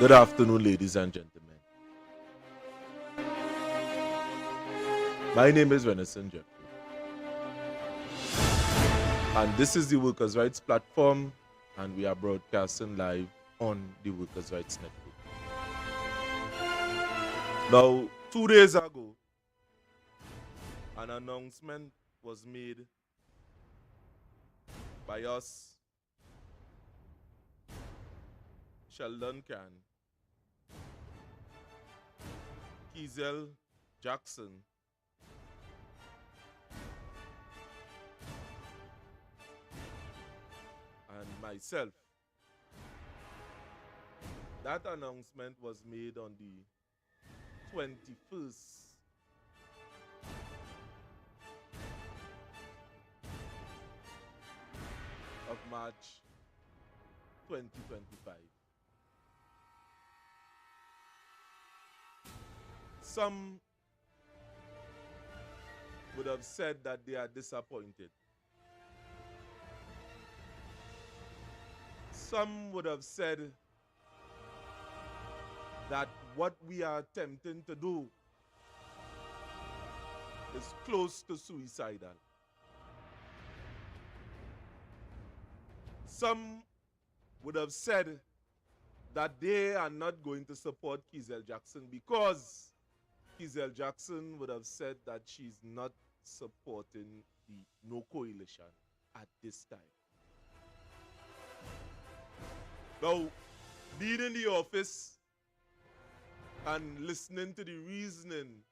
Good afternoon, ladies and gentlemen. My name is Renison Jeffrey, and this is the Workers' Rights Platform, and we are broadcasting live on the Workers' Rights Network. Now, 2 days ago, an announcement was made by us, Sheldon Can, Kizel Jackson, and myself. That announcement was made on the 21st of March 2025. Some would have said that they are disappointed. Some would have said that what we are attempting to do is close to suicidal. Some would have said that they are not going to support Kizel Jackson because Kizel Jackson would have said that she's not supporting the No Coalition at this time. Now, being in the office and listening to the reasoning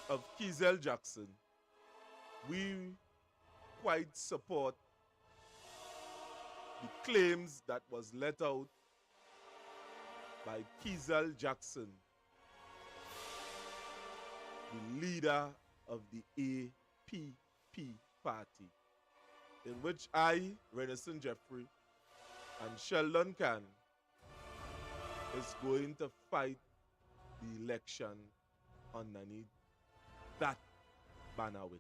of Kizel Jackson, we quite support the claims that was let out by Kizel Jackson, the leader of the APP party, in which I, Renison Jeffrey, and Sheldon Can is going to fight the election underneath that banner with.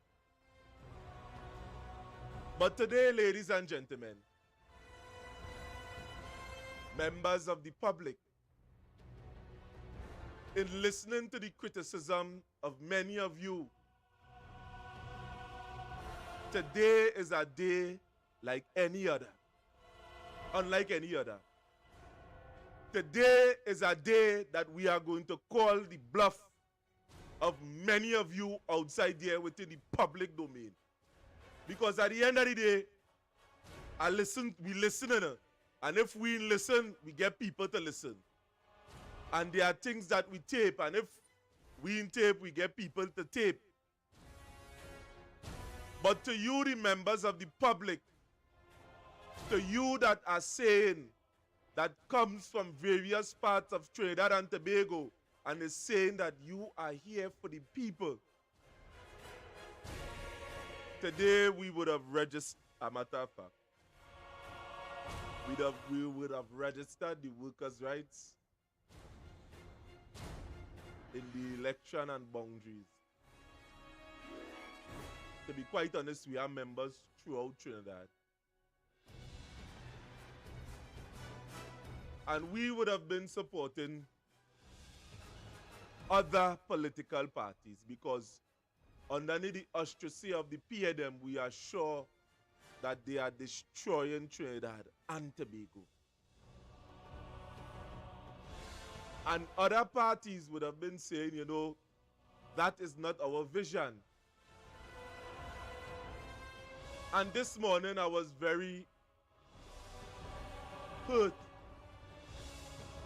But today, ladies and gentlemen, members of the public, in listening to the criticism of many of you, today is a day like any other, unlike any other. Today is a day that we are going to call the bluff of many of you outside there within the public domain. Because at the end of the day, we listen, and if we listen, we get people to listen. And there are things that we tape, and if we in tape, we get people to tape. But to you, the members of the public, to you that are saying that comes from various parts of Trinidad and Tobago and is saying that you are here for the people, today we would have registered, a matter of fact, we would have registered the workers' rights in the election and boundaries. To be quite honest, we are members throughout Trinidad. And we would have been supporting other political parties because underneath the auspices of the PNM, we are sure that they are destroying Trinidad and Tobago. And other parties would have been saying, you know, that is not our vision. And this morning I was very hurt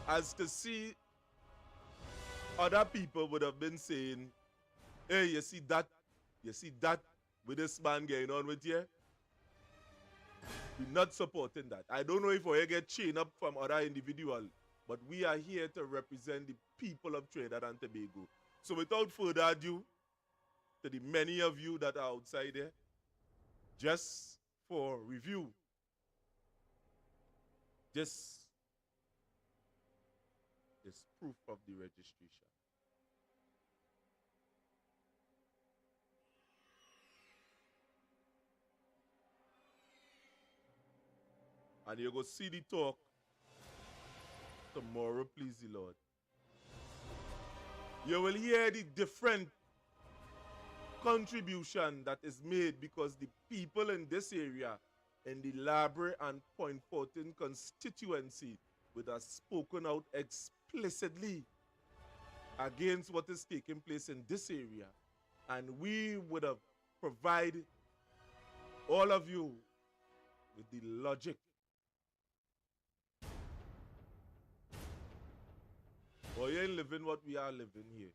as to see other people would have been saying, hey, you see that with this man going on with you? We're not supporting that. I don't know if we get chained up from other individuals, but we are here to represent the people of Trinidad and Tobago. So without further ado, to the many of you that are outside there, just for review, this is proof of the registration. And you go see the talk tomorrow, please the Lord. You will hear the different contribution that is made because the people in this area, in the Library and Point Fortin constituency, would have spoken out explicitly against what is taking place in this area. And we would have provided all of you with the logic or you ain't living what we are living here.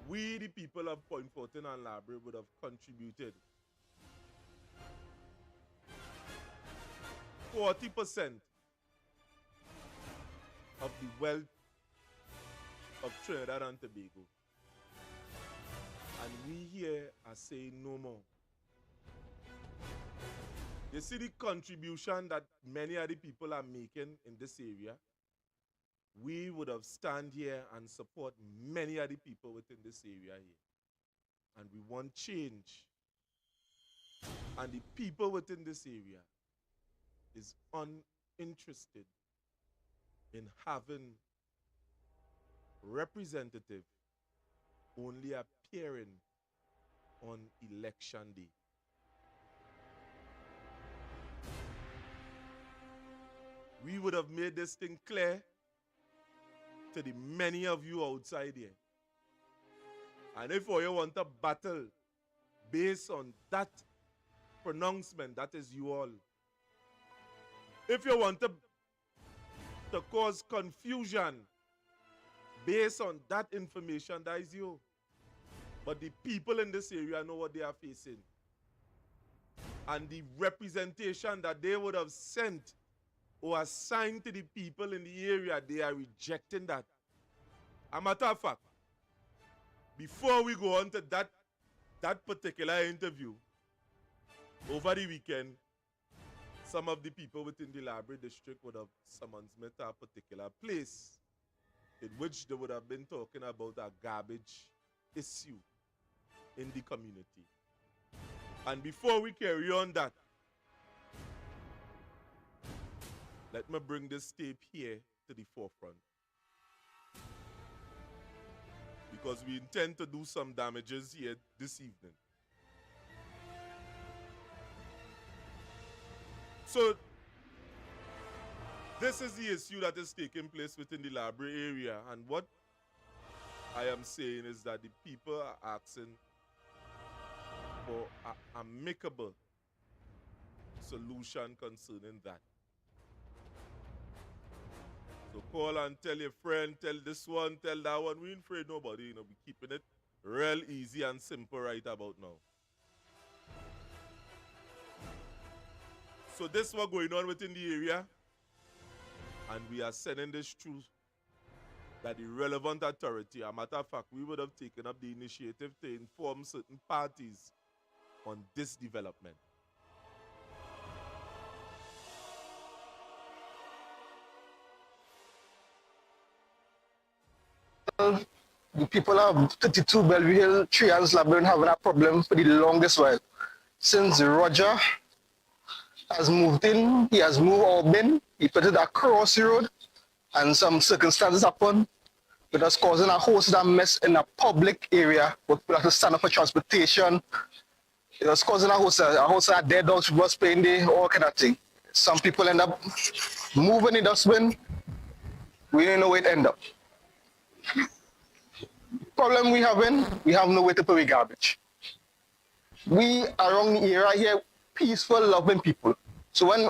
We, the people of Point Fortin and Library, would have contributed 40% of the wealth of Trinidad and Tobago. And we here are saying no more. You see the contribution that many of the people are making in this area? We would have stand here and support many of the people within this area here. And we want change. And the people within this area is uninterested in having representative only appearing on election day. We would have made this thing clear to the many of you outside here. And if you want a battle based on that pronouncement, that is you all. If you want to cause confusion based on that information, that is you. But the people in this area know what they are facing. And the representation that they would have sent or assigned to the people in the area, they are rejecting that. A matter of fact, before we go on to that particular interview, over the weekend, some of the people within the Library District would have summoned me to a particular place in which they would have been talking about a garbage issue in the community. And before we carry on that, let me bring this tape here to the forefront. Because we intend to do some damages here this evening. So, this is the issue that is taking place within the Library area. And what I am saying is that the people are asking for an amicable solution concerning that. So call and tell your friend, tell this one, tell that one. We ain't afraid nobody, you know, we keeping it real easy and simple right about now. So this is what's going on within the area. And we are sending this through that the relevant authority, a matter of fact, we would have taken up the initiative to inform certain parties on this development. The people of 32 Bellevue Hill, Trials Labyrinth having a problem for the longest while. Since Roger has moved in, he has moved urban, he put it across the road, and some circumstances happen, but that's causing a host of mess in a public area, where people have to stand up for transportation. It was causing a host of dead dogs, people playing there, all kind of thing. Some people end up moving the dustbin, we don't know where it end up. Problem we have no way to put away garbage. We around the area here, peaceful, loving people. So when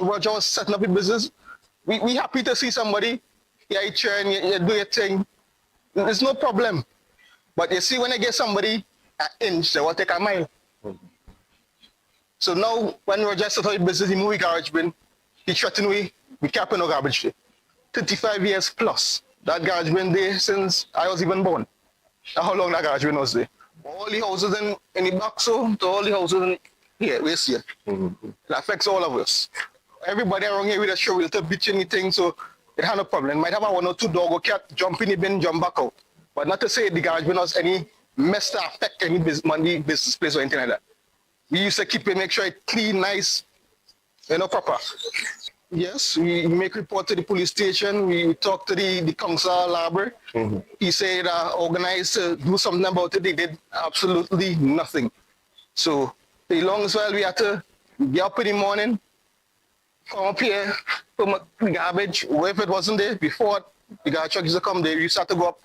Roger was setting up a business, we happy to see somebody, you train, you do your thing. There's no problem. But you see, when I get somebody an inch, they will take a mile. So now, when Roger set up a business, he moved garage bin, he threatened we can't put no garbage there. 35 years plus. That garage been there since I was even born. That's how long that garage bin was there. All the houses in the back, so to all the houses in here, we see it. It affects all of us. Everybody around here with a shovel to bitch anything, so it had no problem. It might have a one or two dog or cat jump in the bin, jump back out. But not to say the garage bin has any mess to affect any business place or anything like that. We used to keep it, make sure it clean, nice, you know, proper. Yes, we make report to the police station. We talk to the council library. He said organized to do something about it. They did absolutely nothing. So the longest while we had to get up in the morning, come up here, put the garbage, or if it wasn't there before the garbage truck used to come there, you used to have to go up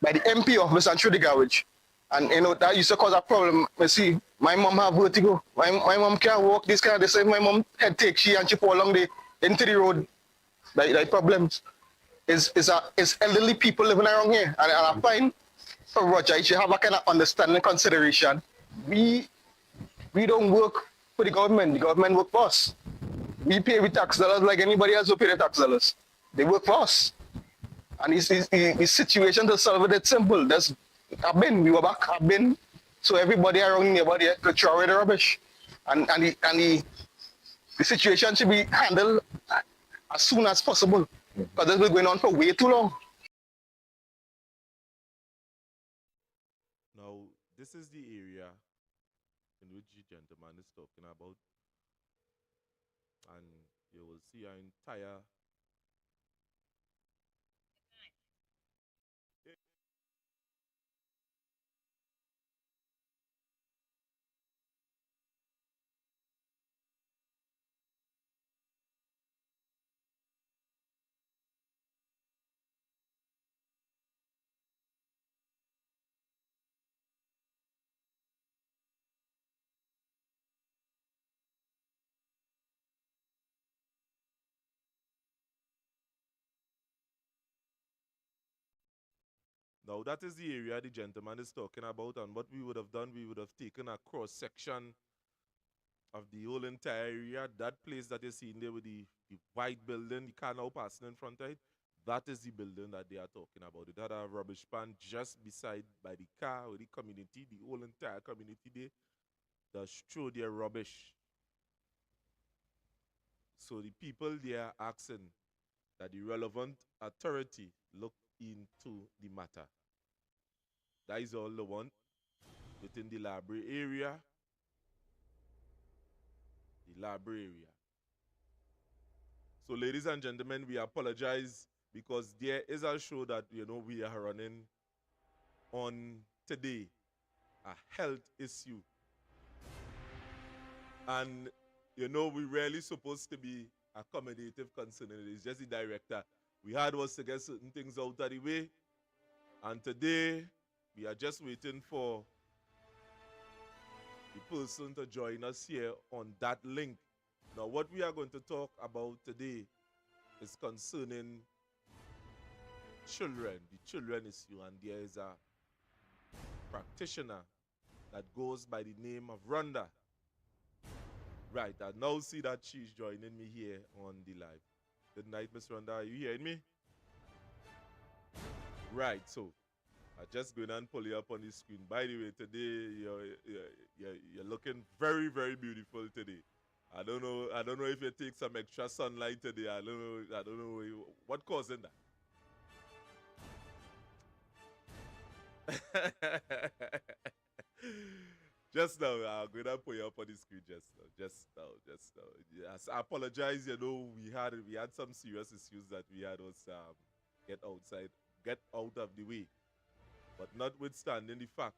by the MP office and through the garbage. And you know that used to cause a problem. You see, my mom have vertigo. My mom can't walk. This kind of this. My mom head take she and she fall along the into the road. Like problems. Is elderly people living around here. And I find for Roger, you should have a kind of understanding consideration. We we don't work for the government. The government work for us. We pay with tax dollars like anybody else who pay the tax dollars. They work for us. And his situation to solve it, it's simple. We were back, I've been. So everybody around neighbody could throw away the rubbish. The situation should be handled as soon as possible. Because this has been going on for way too long. Now, this is the area in which the gentleman is talking about. And you will see our entire now that is the area the gentleman is talking about, and what we would have done, we would have taken a cross section of the whole entire area. That place that you're seeing there with the white building, the car now passing in front of it, that is the building that they are talking about. It had a rubbish pan just beside by the car with the community, the whole entire community there, that throw their rubbish. So the people there are asking that the relevant authority look into the matter. That is all they want within the library area. The library area. So, ladies and gentlemen, we apologize because there is a show that we are running on today, a health issue, and we really supposed to be accommodative concerning it. It's just the director. We had was to get certain things out of the way, and today we are just waiting for the person to join us here on that link. Now, what we are going to talk about today is concerning children, the children issue, and there is a practitioner that goes by the name of Rhonda. Right, I now see that she's joining me here on the live. Good night, Miss Rhonda. Are you hearing me? Right, so I just going and pull you up on the screen. By the way, today you're looking very, very beautiful today. I don't know if you take some extra sunlight today. I don't know what causing that. Just now, I'm gonna put you up on the screen just now. Yes, I apologize. We had some serious issues that we had us get out of the way. But notwithstanding the fact,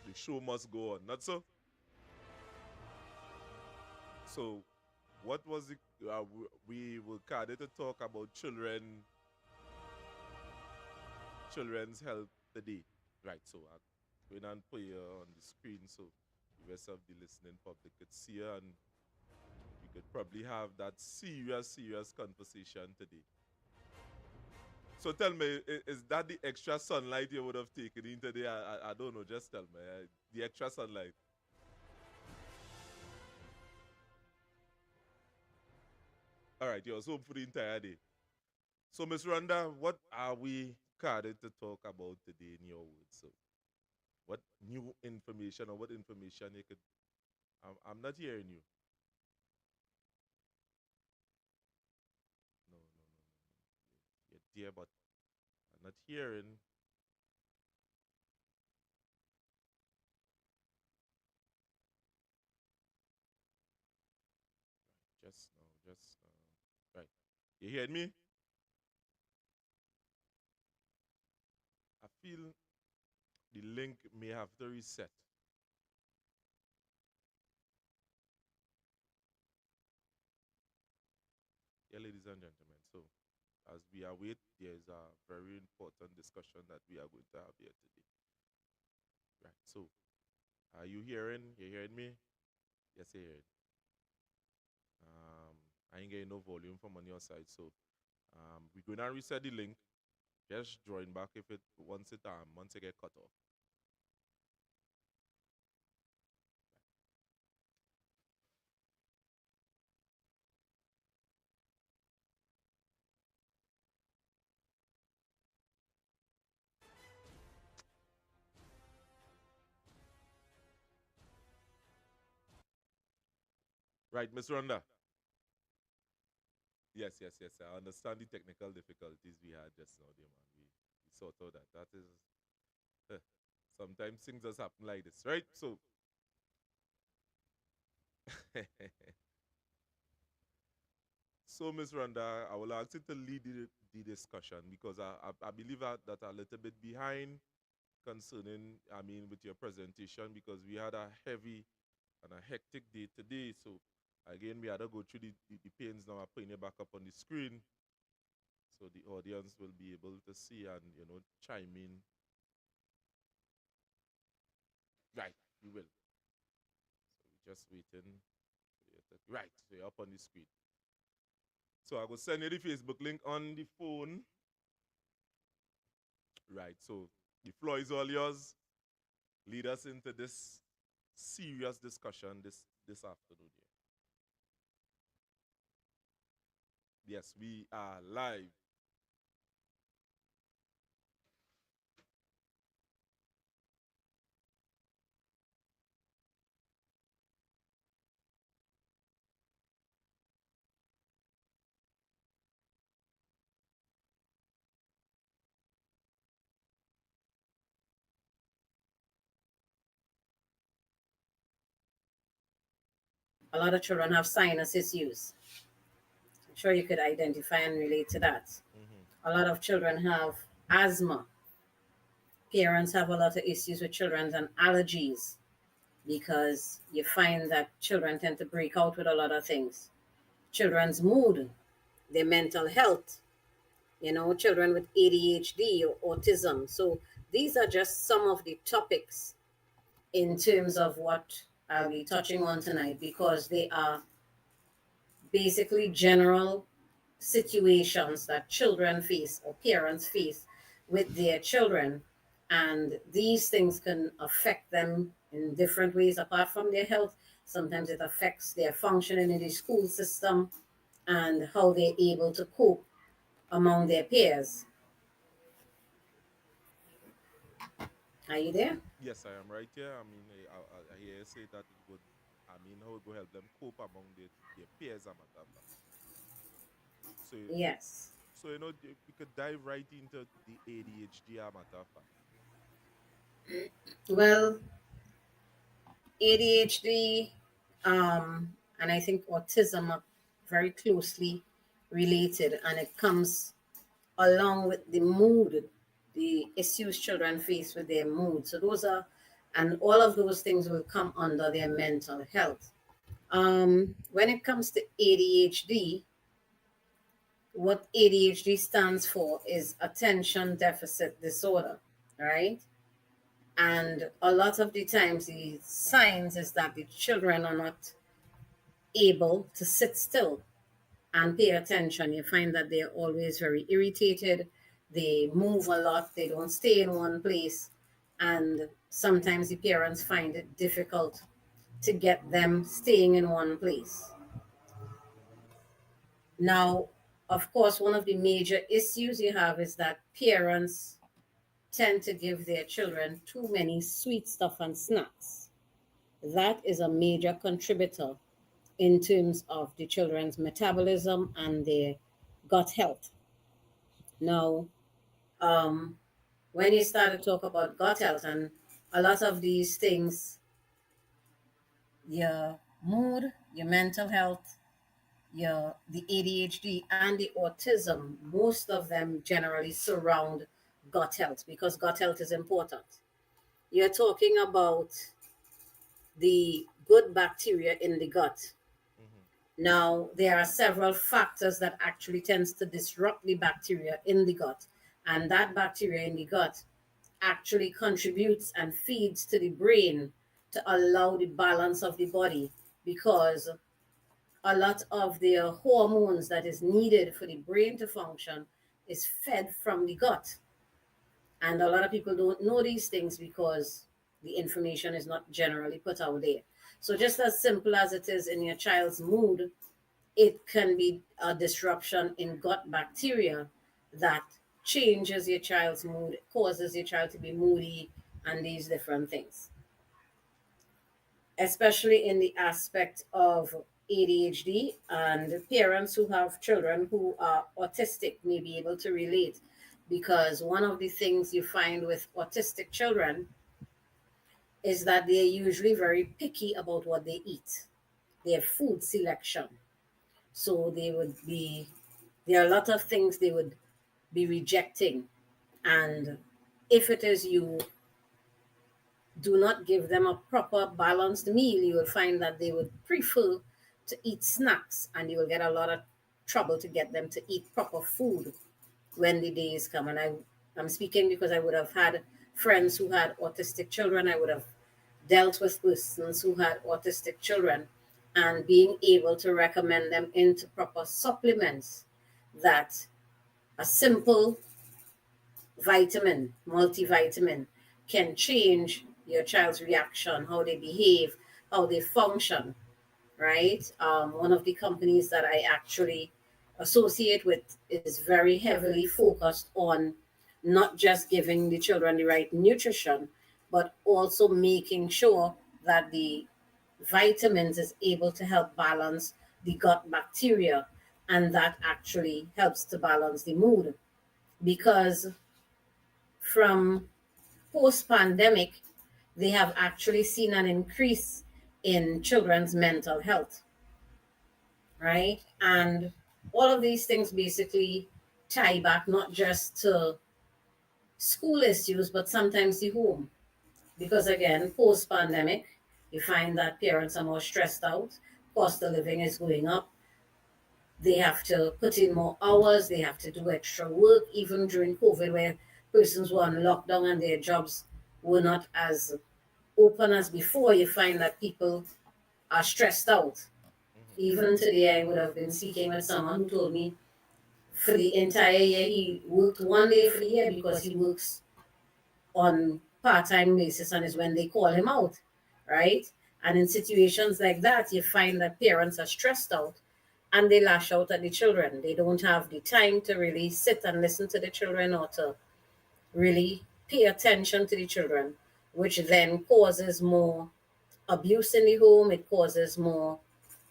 the show must go on. Not so. So, what was it? We were carded to talk about children's health today, right? So I'm going and put you on the screen so the rest of the listening public could see you, and we could probably have that serious conversation today. So tell me, is that the extra sunlight you would have taken in today? I don't know. Just tell me the extra sunlight. All right, you're home for the entire day. So, Miss Rhonda, what are we carded to talk about today in your words? So, what new information or what information you could? I'm not hearing you. No. You're there, but I'm not hearing. You hear me? I feel the link may have to reset. Yeah, ladies and gentlemen. So, as we await, there's a very important discussion that we are going to have here today. Right. So, are you hearing? You hearing me? Yes, you hearing. I ain't getting no volume from on your side, so we're gonna reset the link. Just join back if it once it get cut off. Right, Miss Rhonda. Yes, yes, yes. I understand the technical difficulties we had just now, dear man. We sort out that. That is sometimes things just happen like this, right? So so Miss Rhonda, I will ask you to lead the discussion because I believe that a little bit behind concerning, I mean, with your presentation because we had a heavy and a hectic day today. So again, we had to go through the pains now. I'm putting it back up on the screen so the audience will be able to see and chime in. Right, we will. So we're just waiting. Right, so you're up on the screen. So I will send you the Facebook link on the phone. Right, so the floor is all yours. Lead us into this serious discussion this afternoon here. Yes, we are live. A lot of children have sinus issues. I'm sure you could identify and relate to that. Mm-hmm. A lot of children have asthma. Parents have a lot of issues with children and allergies because you find that children tend to break out with a lot of things. Children's mood, their mental health, children with ADHD or autism. So these are just some of the topics in terms of what I'll be touching on tonight because they are basically general situations that children face or parents face with their children. And these things can affect them in different ways apart from their health. Sometimes it affects their functioning in the school system and how they're able to cope among their peers. Are you there? Yes, I am right here. I mean, I hear you say that it would, I mean, how it would help them cope among their peers, a matter of fact. So, Yes. so we could dive right into the ADHD, a matter of fact. Well, ADHD and I think autism are very closely related, and it comes along with the mood, the issues children face with their mood. So those are, and all of those things will come under their mental health. When it comes to ADHD, what ADHD stands for is attention deficit disorder, right? And a lot of the times, the signs is that the children are not able to sit still and pay attention. You find that they're always very irritated. They move a lot. They don't stay in one place. And sometimes the parents find it difficult to get them staying in one place. Now, of course, one of the major issues you have is that parents tend to give their children too many sweet stuff and snacks. That is a major contributor in terms of the children's metabolism and their gut health. Now, um, when you start to talk about gut health and a lot of these things, your mood, your mental health, the ADHD and the autism, most of them generally surround gut health because gut health is important. You're talking about the good bacteria in the gut. Now, there are several factors that actually tends to disrupt the bacteria in the gut. And that bacteria in the gut actually contributes and feeds to the brain to allow the balance of the body because a lot of the hormones that is needed for the brain to function is fed from the gut. And a lot of people don't know these things because the information is not generally put out there. So just as simple as it is in your child's mood, it can be a disruption in gut bacteria that changes your child's mood, causes your child to be moody, and these different things. Especially in the aspect of ADHD, and parents who have children who are autistic may be able to relate because one of the things you find with autistic children is that they're usually very picky about what they eat, their food selection. So there are a lot of things they would be rejecting. And if it is you do not give them a proper balanced meal, you will find that they would prefer to eat snacks and you will get a lot of trouble to get them to eat proper food when the days come. And I'm speaking because I would have had friends who had autistic children. I would have dealt with persons who had autistic children and being able to recommend them into proper supplements that a simple vitamin, multivitamin, can change your child's reaction, how they behave, how they function, right? One of the companies that I actually associate with is very heavily focused on not just giving the children the right nutrition, but also making sure that the vitamins is able to help balance the gut bacteria, and that actually helps to balance the mood because from post pandemic they have actually seen an increase in children's mental health, right? And all of these things basically tie back not just to school issues, but sometimes the home. Because again, post pandemic, you find that parents are more stressed out, cost of living is going up, they have to put in more hours, they have to do extra work, even during COVID, where persons were on lockdown and their jobs were not as open as before. You find that people are stressed out. Even today, I would have been speaking with someone who told me for the entire year he worked one day for the year because he works on part-time basis and is when they call him out, right? And in situations like that, you find that parents are stressed out and they lash out at the children. They don't have the time to really sit and listen to the children or to really pay attention to the children, which then causes more abuse in the home. It causes more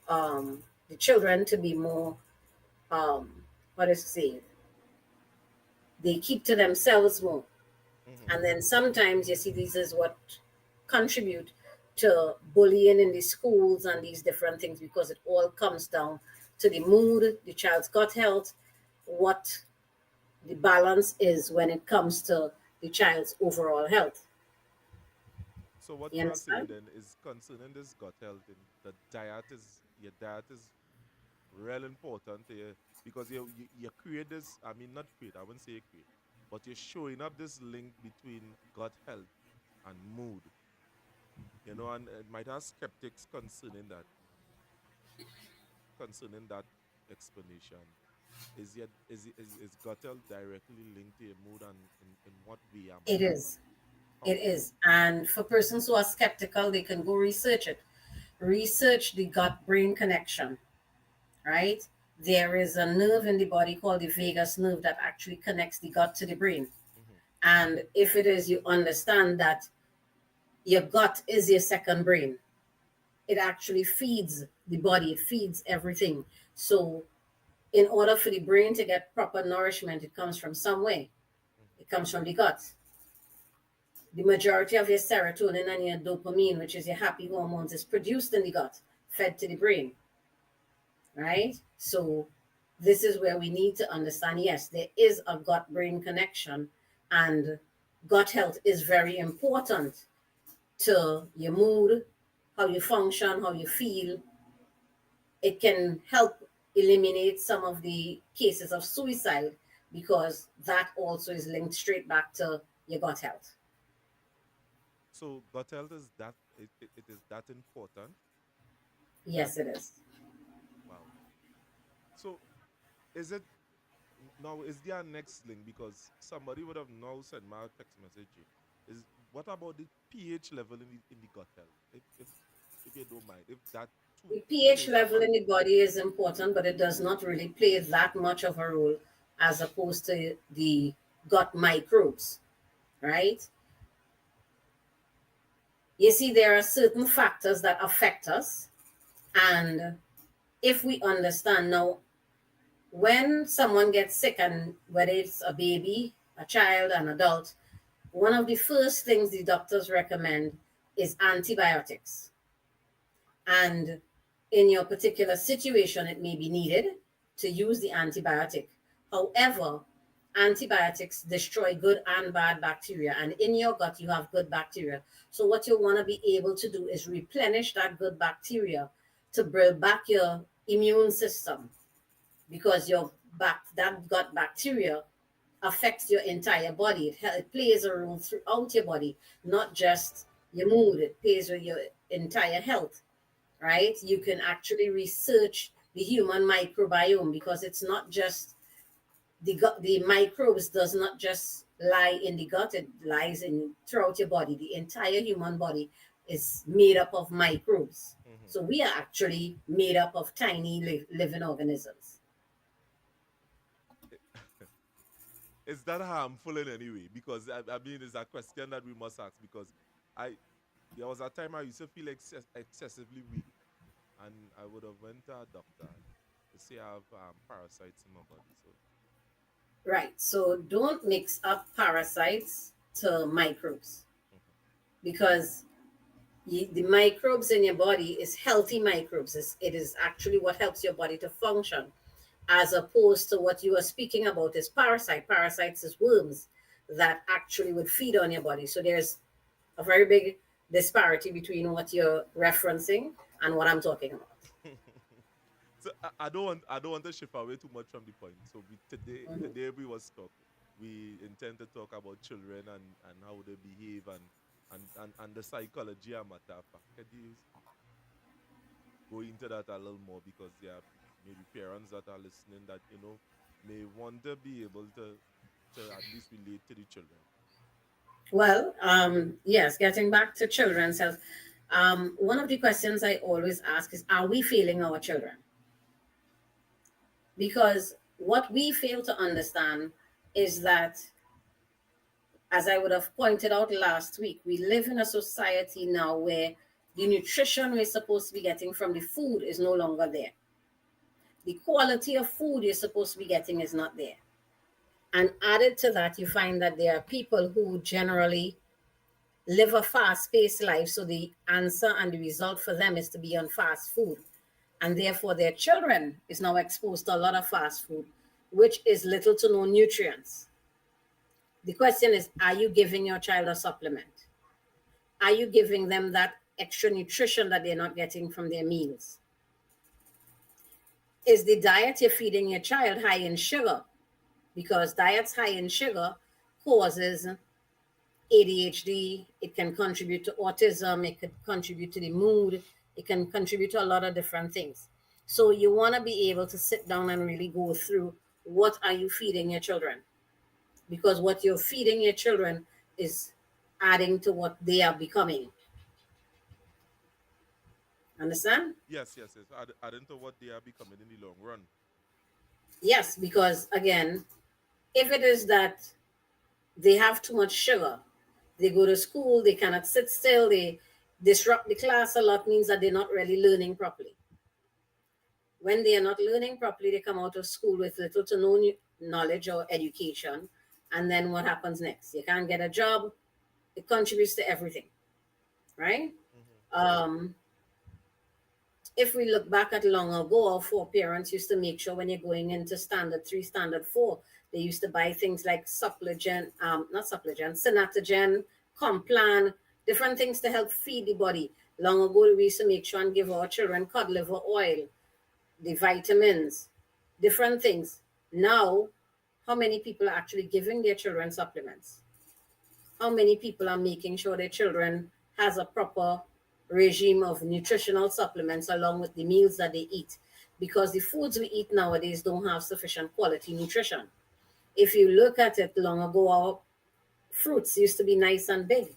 the children to be more what is it say? They keep to themselves more. And then sometimes you see this is what contribute to bullying in the schools and these different things because it all comes down to the mood, the child's gut health, what the balance is when it comes to the child's overall health. So what You you are saying understand? then is concerning this gut health and the diet is your diet is real important to you because you create this. I mean, not create. I wouldn't say you create, but you're showing up this link between gut health and mood. You know, and it might have skeptics concerning that explanation. Is gut health directly linked to your mood and in what way am It I? is. How? It is. And for persons who are skeptical, they can go research it. Research the gut brain connection, right? There is a nerve in the body called the vagus nerve that actually connects the gut to the brain. Mm-hmm. And if it is, you understand that your gut is your second brain. It actually feeds the body, it feeds everything. So, in order for the brain to get proper nourishment, it comes from somewhere. Mm-hmm. It comes from the gut. The majority of your serotonin and your dopamine, which is your happy hormones, is produced in the gut, fed to the brain, right? So this is where we need to understand, yes, there is a gut-brain connection, and gut health is very important to your mood, how you function, how you feel. It can help eliminate some of the cases of suicide because that also is linked straight back to your gut health. So gut health is that it is that important. That Yes, it is. wow. So is it now? Is there a next link? Because somebody would have now sent my text message. Is what about the pH level in the gut health? If you don't mind, if that too The pH plays a level in factor. the body is important, but it does not really play that much of a role as opposed to the gut microbes, right? You see, there are certain factors that affect us. And if we understand now, when someone gets sick, and whether it's a baby, a child, an adult, one of the first things the doctors recommend is antibiotics. And in your particular situation, it may be needed to use the antibiotic. However, antibiotics destroy good and bad bacteria, and in your gut, you have good bacteria. So, what you want to be able to do is replenish that good bacteria to build back your immune system, because your that gut bacteria affects your entire body. It plays a role throughout your body, not just your mood. It plays with your entire health, right? You can actually research the human microbiome, because it's not just the gut. The microbes does not just lie in the gut; it lies in throughout your body. The entire human body is made up of microbes. Mhm. So we are actually made up of tiny living organisms. Is that harmful in any way? Because I mean, it's a question that we must ask. Because I there was a time I used to feel excessively weak, and I would have went to a doctor to say I have parasites in my body. So Right. So don't mix up parasites to microbes, mhm. because the microbes in your body is healthy microbes. It is actually what helps your body to function, as opposed to what you are speaking about is parasite. Parasites is worms that actually would feed on your body. So there's a very big disparity between what you're referencing and what I'm talking about. So I don't want to shift away too much from the point. So we today we was talk we intend to talk about children and how they behave and the psychology and matter of fact. Could you go into that a little more, because there are maybe parents that are listening that may want to be able to at least relate to the children. Well, yes, getting back to children's health, one of the questions I always ask is, are we failing our children? Because what we fail to understand is that, as I would have pointed out last week, we live in a society now where the nutrition we're supposed to be getting from the food is no longer there. The quality of food you're supposed to be getting is not there. And added to that, you find that there are people who generally live a fast paced life. So the answer and the result for them is to be on fast food. And therefore, their children is now exposed to a lot of fast food, which is little to no nutrients. The question is, are you giving your child a supplement? Are you giving them that extra nutrition that they're not getting from their meals? Is the diet you're feeding your child high in sugar? Because diets high in sugar causes ADHD, it can contribute to autism, it could contribute to the mood, it can contribute to a lot of different things. So you want to be able to sit down and really go through, what are you feeding your children? Because what you're feeding your children is adding to what they are becoming. Understand? Yes, yes, yes. Adding to what they are becoming in the long run. Yes, because again, if it is that they have too much sugar, they go to school, they cannot sit still, they disrupt the class a lot, means that they're not really learning properly. When they are not learning properly, they come out of school with little to no knowledge or education. And then what happens next? You can't get a job. It contributes to everything, right? Hmm. Um, if we look back at long ago, our foreparents used to make sure when you're going into standard 3, standard 4, they used to buy things like Synatogen, Complan, different things to help feed the body. Long ago, we used to make sure and give our children cod liver oil, the vitamins, different things. Now, how many people are actually giving their children supplements? How many people are making sure their children has a proper regime of nutritional supplements along with the meals that they eat? Because the foods we eat nowadays don't have sufficient quality nutrition. If you look at it, long ago, our fruits used to be nice and big.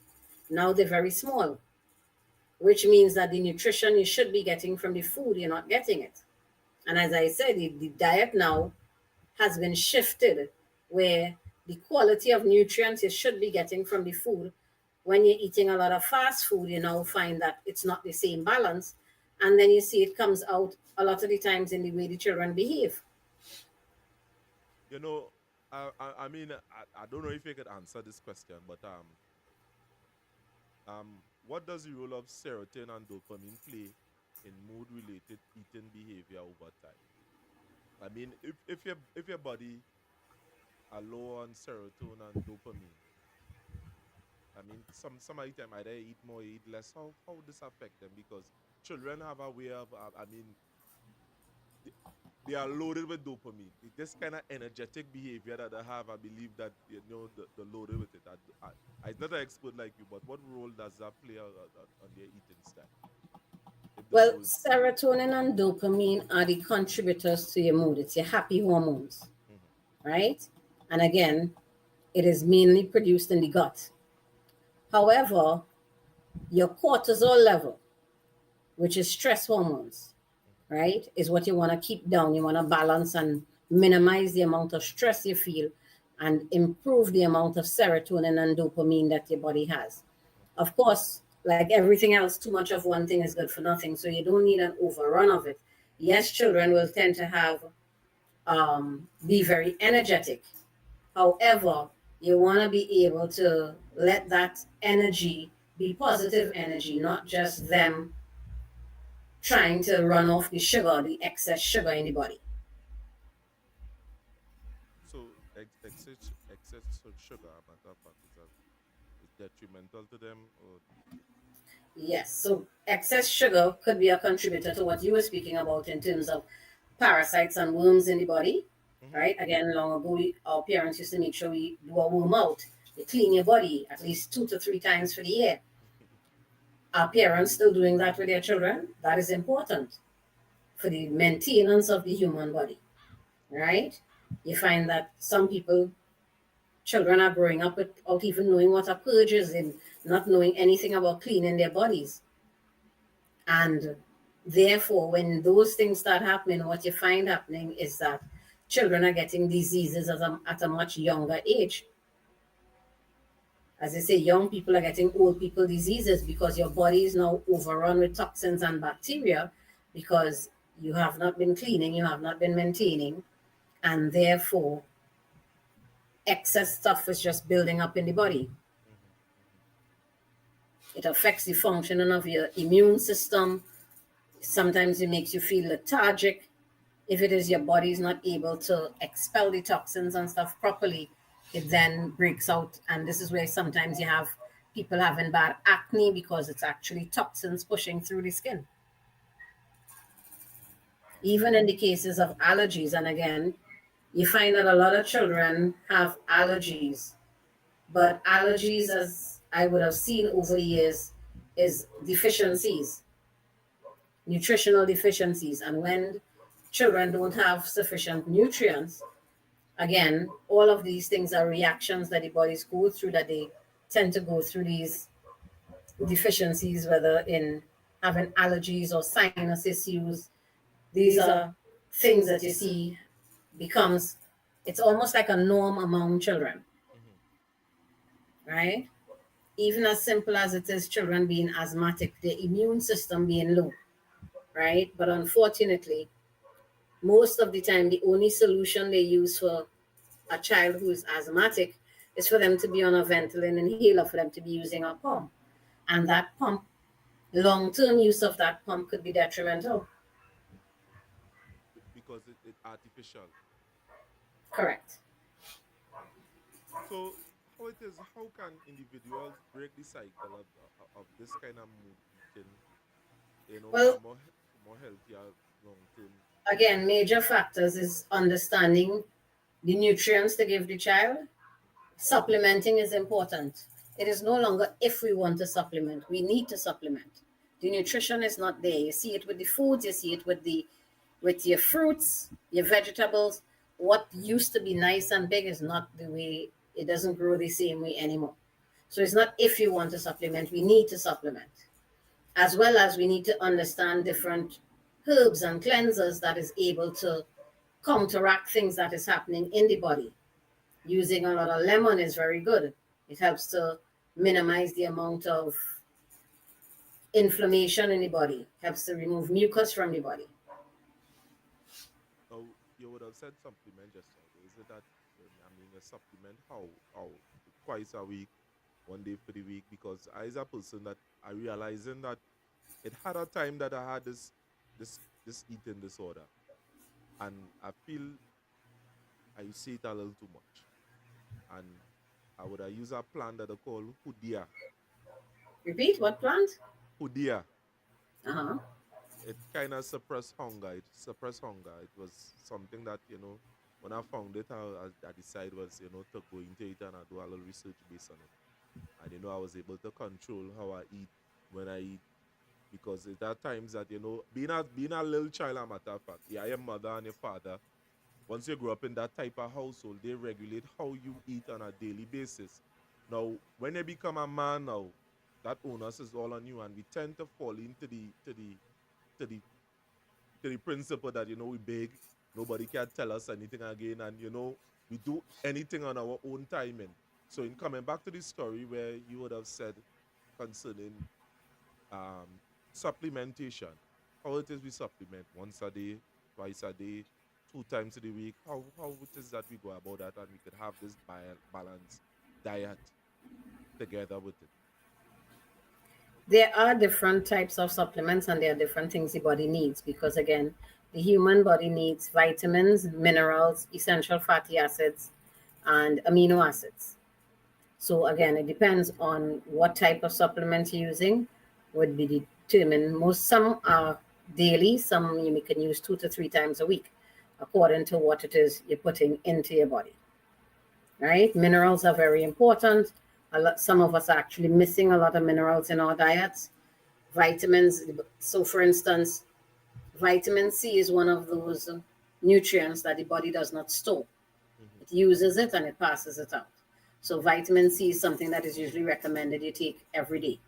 Now they're very small, which means that the nutrition you should be getting from the food, you're not getting it. And as I said, the diet now has been shifted where the quality of nutrients you should be getting from the food, when you're eating a lot of fast food, you now find that it's not the same balance. And then you see it comes out a lot of the times in the way the children behave. You know, I mean, I don't know if you could answer this question, but what does the role of serotonin and dopamine play in mood-related eating behavior over time? I mean, if your body are low on serotonin and dopamine, I mean, some of the time either eat more, eat less. How would this affect them? Because children have a way of, I mean, they are loaded with dopamine. This kind of energetic behavior that they have, I believe that, you know, they're loaded with it. I'm not an expert like you, but what role does that play on their eating style? Well, serotonin and dopamine are the contributors to your mood. It's your happy hormones, right? And again, it is mainly produced in the gut. However, your cortisol level, which is stress hormones, right, is what you want to keep down. You want to balance and minimize the amount of stress you feel and improve the amount of serotonin and dopamine that your body has. Of course, like everything else, too much of one thing is good for nothing. So you don't need an overrun of it. Yes, children will tend to have be very energetic. However, you want to be able to let that energy be positive energy, not just them trying to run off the sugar, the excess sugar in the body. So excess sugar, matter of fact, is detrimental to them, or Yes, so excess sugar could be a contributor to what you were speaking about in terms of parasites and worms in the body, right? Again, long ago, our parents used to make sure we do a worm out. You clean your body at least 2 to 3 times for the year. Are parents still doing that with their children? That is important for the maintenance of the human body, right? You find that some people, children are growing up without even knowing what a purge is and not knowing anything about cleaning their bodies. And therefore, when those things start happening, what you find happening is that children are getting diseases at a much younger age. As I say, young people are getting old people diseases because your body is now overrun with toxins and bacteria because you have not been cleaning, you have not been maintaining, and therefore excess stuff is just building up in the body. It affects the functioning of your immune system. Sometimes it makes you feel lethargic. If it is your body is not able to expel the toxins and stuff properly, it then breaks out. And this is where sometimes you have people having bad acne because it's actually toxins pushing through the skin. Even in the cases of allergies, and again, you find that a lot of children have allergies, but allergies, as I would have seen over the years, is deficiencies, nutritional deficiencies. And when children don't have sufficient nutrients, again, all of these things are reactions that the bodies go through, that they tend to go through these deficiencies, whether in having allergies or sinus issues. These are things that you see becomes, it's almost like a norm among children, right? Even as simple as it is children being asthmatic, their immune system being low, right? But unfortunately, most of the time, the only solution they use for a child who is asthmatic is for them to be on a Ventolin inhaler, for them to be using a pump. And that pump long-term use of that pump could be detrimental. because it artificial. Correct. So how it is? How can individuals break the cycle of this kind of mood eating? For Well, more healthier long term. again, major factors is understanding the nutrients to give the child. Supplementing is important. It is no longer if we want to supplement, we need to supplement. The nutrition is not there. You see it with the foods, you see it with your fruits, your vegetables. What used to be nice and big is not the way, it doesn't grow the same way anymore. So it's not if you want to supplement, we need to supplement. As well as we need to understand different herbs and cleansers that is able to counteract things that is happening in the body. Using a lot of lemon is very good. It helps to minimize the amount of inflammation in the body, helps to remove mucus from the body. Now you would have said supplement just now. Is it that a supplement how twice a week, 1 day for the week? Because I as a person that I realizing that it had a time that I had this eating disorder, and I feel I used to eat a little too much, and I would have used a plant that I call hudia. Repeat, what plant? Hudia. Uh-huh. It kind of suppressed hunger. It suppressed hunger. It was something that when I found it, I decided was to go into it and I do a little research based on it, and I was able to control how I eat when I eat, because there are times that being a little child, a matter of fact, yeah, your mother and your father, once you grow up in that type of household, they regulate how you eat on a daily basis. Now, when you become a man now, that onus is all on you, and we tend to fall into to the the principle that we big, nobody can tell us anything again, and we do anything on our own timing. So, in coming back to the story where you would have said concerning um, supplementation, how it is we supplement once a day, twice a day, 2 times in the week. How it is that we go about that, and we could have this balanced diet together with it. There are different types of supplements and there are different things the body needs because, again, the human body needs vitamins, minerals, essential fatty acids, and amino acids. So, again, it depends on what type of supplement you're using, would be determined. Some are daily, some you can use 2 to 3 times a week, according to what it is you're putting into your body. Right? Minerals are very important. Some of us are actually missing a lot of minerals in our diets. Vitamins. So, for instance, vitamin C is one of those nutrients that the body does not store. Mm-hmm. It uses it and it passes it out. So, vitamin C is something that is usually recommended you take every day.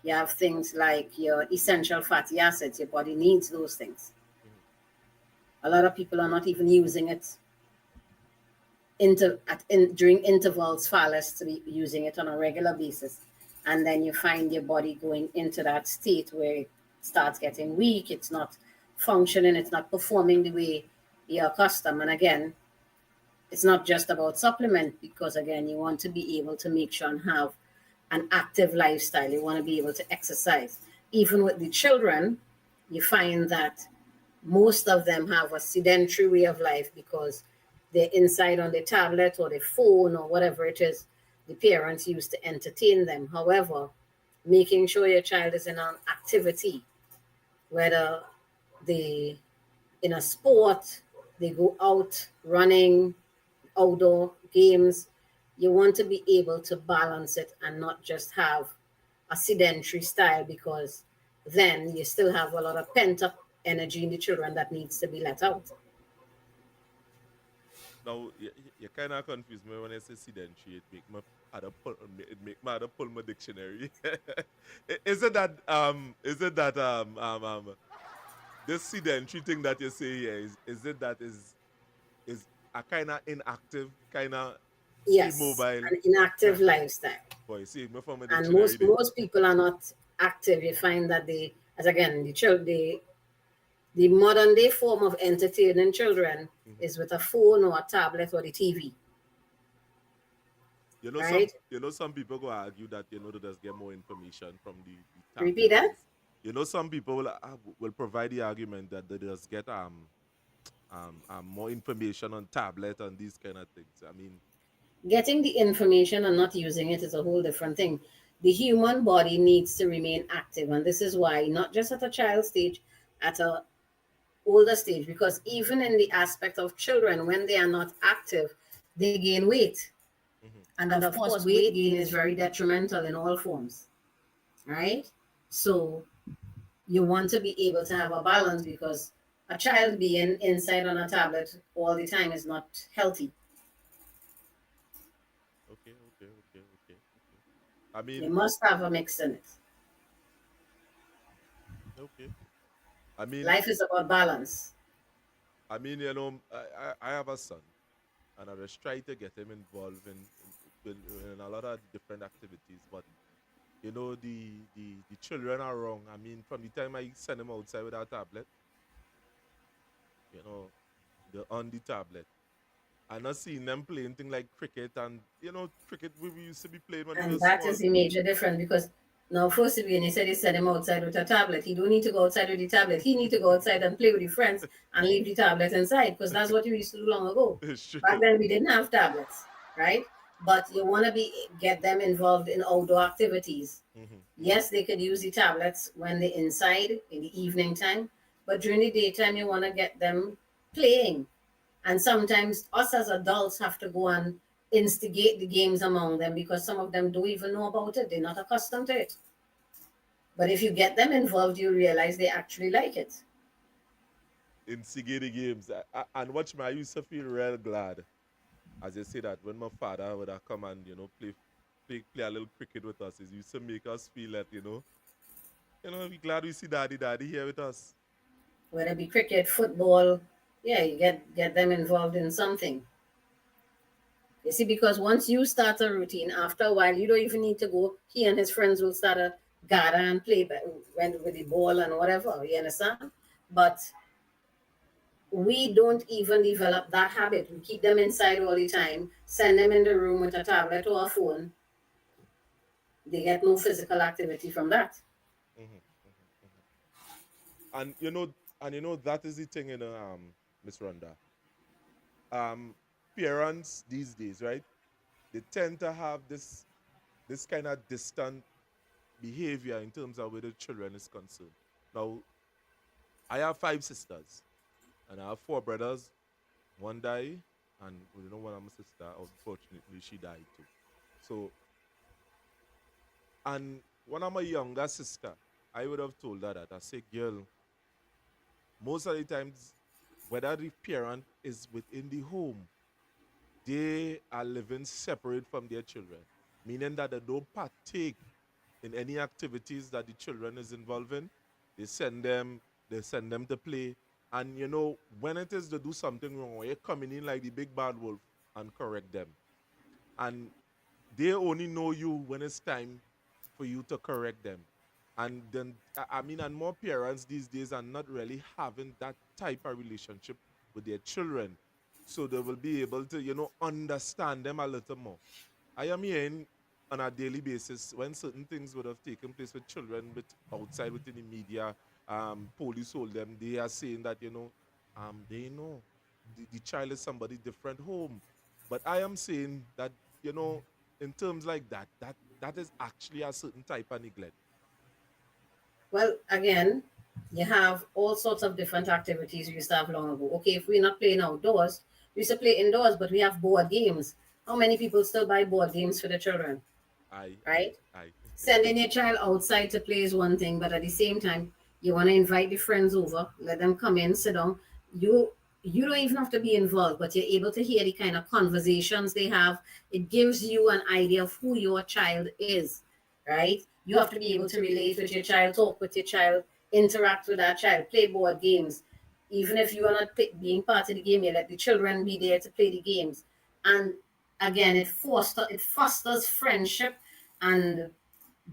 You have things like your essential fatty acids. Your body needs those things. Mm-hmm. A lot of people are not even using it during intervals far less to be using it on a regular basis, and then you find your body going into that state where it starts getting weak, it's not functioning, it's not performing the way you're accustomed. And again, it's not just about supplement, because again, you want to be able to make sure and have an active lifestyle. You want to be able to exercise. Even with the children, you find that most of them have a sedentary way of life because they're inside on their tablet or their phone or whatever it is the parents use to entertain them. However, making sure your child is in an activity, whether they in a sport, they go out running, outdoor games, you want to be able to balance it and not just have a sedentary style, because then you still have a lot of pent up energy in the children that needs to be let out. Now you kind of confuse me when I say sedentary. It make me had to pull my dictionary. Is it that this sedentary thing that you say here is it that is a kind of inactive, kind of Yes, immobile? an inactive lifestyle. Boy, see me from my And dictionary there. most people are not active. You find that they, as again, the modern day form of entertaining children Mm-hmm. is with a phone or a tablet or the TV. You know Right? some people go argue that they just get more information from the Repeat tablet and that. You know, some people will provide the argument that they just get more information on tablet and these kind of things. I mean, Getting the information and not using it is a whole different thing. The human body needs to remain active, and this is why, not just at a child stage, at a older stage, because even in the aspect of children, when they are not active, they gain weight. mhm, And of course, weight gain is very detrimental in all forms, right? So you want to be able to have a balance, because a child being inside on a tablet all the time is not healthy. okay. I You mean, must have a mix in it. okay. I mean, Life is about balance. you know, I have a son, and I just try to get him involved in a lot of different activities. But you know, the children are wrong. I mean, from the time I send them outside with our tablet, you know, they're on the tablet. I not seeing them playing things like cricket, and you know, cricket we used to be playing when we And were that small. is the major difference, because now first of all, he said he sent him outside with a tablet. He don't need to go outside with the tablet. He need to go outside and play with his friends and leave the tablet inside, because that's what you used to do long ago. It's true. Back then we didn't have tablets, right? But you want to get them involved in outdoor activities. Mhm. Yes, they could use the tablets when they're inside in the evening time, but during the daytime you want to get them playing. And sometimes us as adults have to go and instigate the games among them, because some of them don't even know about it. They're not accustomed to it. But if you get them involved, you realize they actually like it. Instigating games. And watch me, I used to feel real glad, as you say that, when my father would have come and, you know, play a little cricket with us. It used to make us feel that, we glad we see daddy here with us. Whether it be cricket, football, yeah, you get them involved in something. You see, because once you start a routine, after a while, you don't even need to go. He and his friends will start to gather and play with the ball and whatever. You understand? But we don't even develop that habit. We keep them inside all the time, send them in the room with a tablet or a phone. They get no physical activity from that. Hmm. And that is the thing, Miss Rhonda. Um, Parents these days, right? They tend to have this kind of distant behavior in terms of where the children is concerned. Now, I have 5 sisters, and I have 4 brothers. One died, and we don't one of my sister. Unfortunately, she died too. So, and one of my younger sister, I would have told her that I say, girl, most of the times, whether the parent is within the home, they are living separate from their children, meaning that they don't partake in any activities that the children is involved in. They send them, they send them to play. And when it is to do something wrong, you're coming in like the big bad wolf and correct them. And they only know you when it's time for you to correct them. And then, and more parents these days are not really having that type of relationship with their children. So they will be able to, understand them a little more. I am hearing on a daily basis when certain things would have taken place with children with outside within the media, police hold them, they are saying that, they know the child is somebody different home. But I am saying that, you know, in terms like that is actually a certain type of neglect. Well, again, you have all sorts of different activities we used to have long ago. Okay, if we're not playing outdoors, we used to play indoors, but we have board games. How many people still buy board games for their children, right? I. Sending your child outside to play is one thing, but at the same time, you want to invite the friends over, let them come in, sit down. You don't even have to be involved, but you're able to hear the kind of conversations they have. It gives you an idea of who your child is, right? You have to be able to relate with your child, talk with your child, interact with that child, play board games. Even if you are not being part of the game, you let the children be there to play the games. And again, it fosters friendship and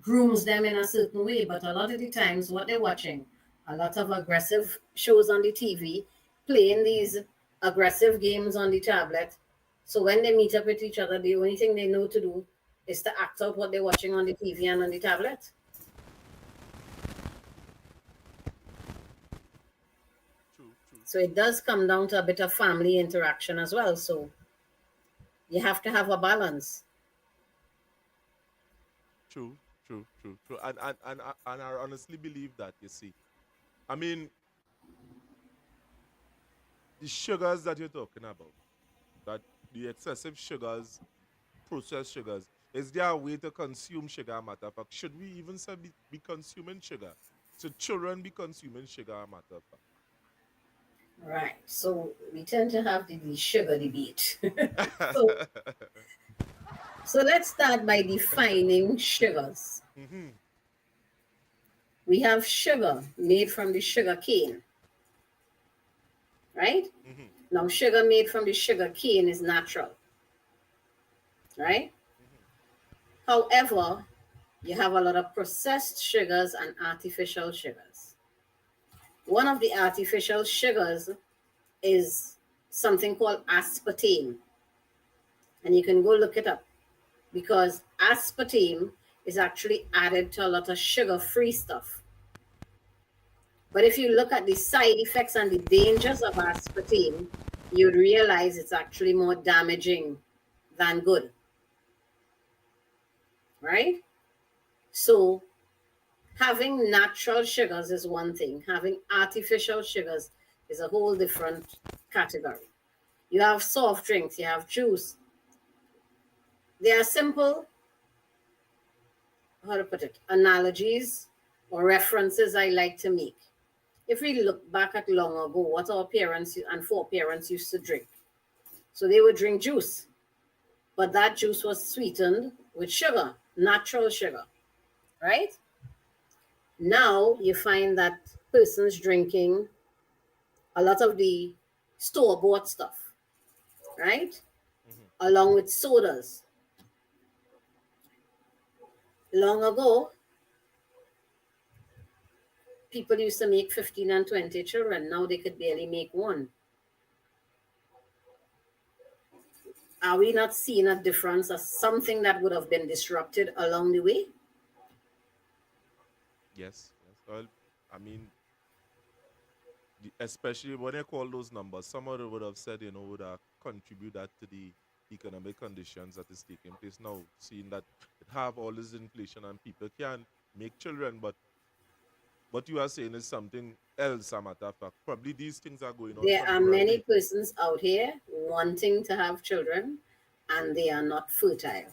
grooms them in a certain way. But a lot of the times, what they're watching, a lot of aggressive shows on the TV, playing these aggressive games on the tablet. So when they meet up with each other, the only thing they know to do is to act out what they're watching on the TV and on the tablet. So it does come down to a bit of family interaction as well. So you have to have a balance. True, true, true, true. And I honestly believe that, you see. I mean, the sugars that you're talking about, that the excessive sugars, processed sugars, is there a way to consume sugar, matter of fact? Should we even say be consuming sugar? Should children be consuming sugar, matter of Right. So we tend to have the sugar debate. fact? so so let's start by defining sugars. Mm-hmm. We have sugar made from the sugar cane, right? Mm-hmm. Now, sugar made from the sugar cane is natural, right? However, you have a lot of processed sugars and artificial sugars. One of the artificial sugars is something called aspartame. And you can go look it up because aspartame is actually added to a lot of sugar-free stuff. But if you look at the side effects and the dangers of aspartame, you'd realize it's actually more damaging than good. Right? So having natural sugars is one thing. Having artificial sugars is a whole different category. You have soft drinks, you have juice. They are simple, how to put it, analogies or references I like to make. If we look back at long ago, what our parents and foreparents used to drink. So they would drink juice, but that juice was sweetened with sugar, natural sugar, right? Now you find that persons drinking a lot of the store-bought stuff, right? Mm-hmm. Along with sodas. Long ago, people used to make 15 and 20 children. Now they could barely make one. Are we not seeing a difference as something that would have been disrupted along the way? Yes, yes. Well, I mean, especially when I call those numbers, somebody would have said, would have contribute that to the economic conditions that is taking place now, seeing that it have all this inflation and people can make children, but what you are saying is something else, a matter of fact. Probably these things are going on There are many temporarily. persons out here wanting to have children and they are not fertile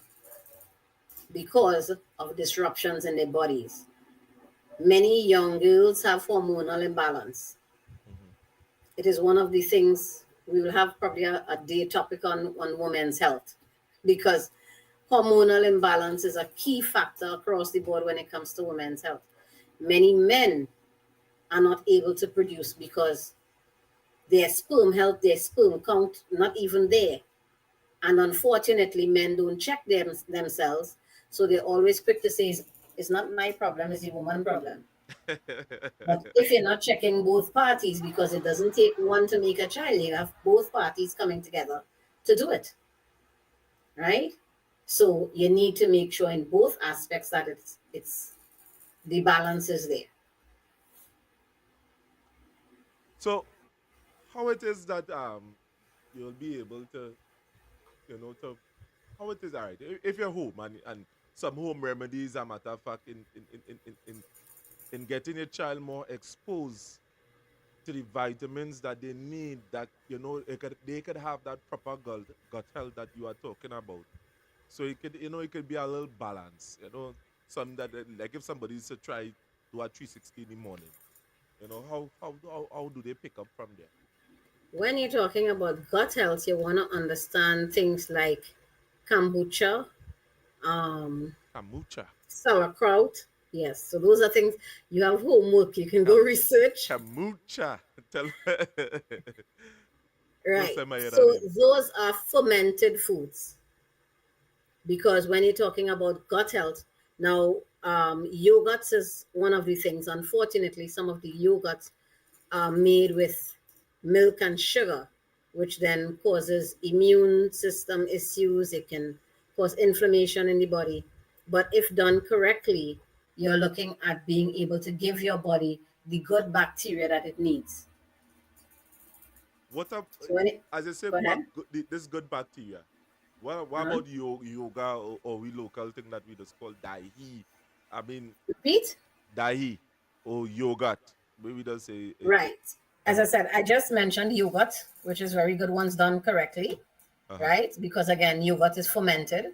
because of disruptions in their bodies. Many young girls have hormonal imbalance. Mm-hmm. It is one of the things we will have probably a day topic on women's health because hormonal imbalance is a key factor across the board when it comes to women's health. Many men are not able to produce because their sperm health, their sperm count, not even there. And unfortunately, men don't check themselves. So they're always quick to say, it's not my problem, it's the woman's problem. But if you're not checking both parties, because it doesn't take one to make a child, you have both parties coming together to do it. Right? So you need to make sure in both aspects that it's the balance is there. So, how it is that you'll be able to, to how it is, all right, if you're home and some home remedies, a matter of fact, in getting your child more exposed to the vitamins that they need, that they could have that proper gut health that you are talking about. So it could be a little balance, some that like if somebody is to try do a 360 in the morning, how do they pick up from there? When you're talking about gut health, you want to understand things like kombucha, um, Kamucha. sauerkraut. Yes, so those are things you have homework. You can go research. Kamucha. Tell Right. them I hear that So name. those are fermented foods because when you're talking about gut health, now yogurts is one of the things. Unfortunately, some of the yogurts are made with milk and sugar, which then causes immune system issues. It can cause inflammation in the body. But if done correctly, you're looking at being able to give your body the good bacteria that it needs. What up? So when it, As I say, go ahead. this good bacteria. What Uh-huh. about yoga or we local thing that we just call dahi? I mean Repeat. dahi or yogurt. Maybe just say Right. As I uh-huh, said, I just mentioned yogurt, which is very good once done correctly, uh-huh. right? Because again, yogurt is fermented.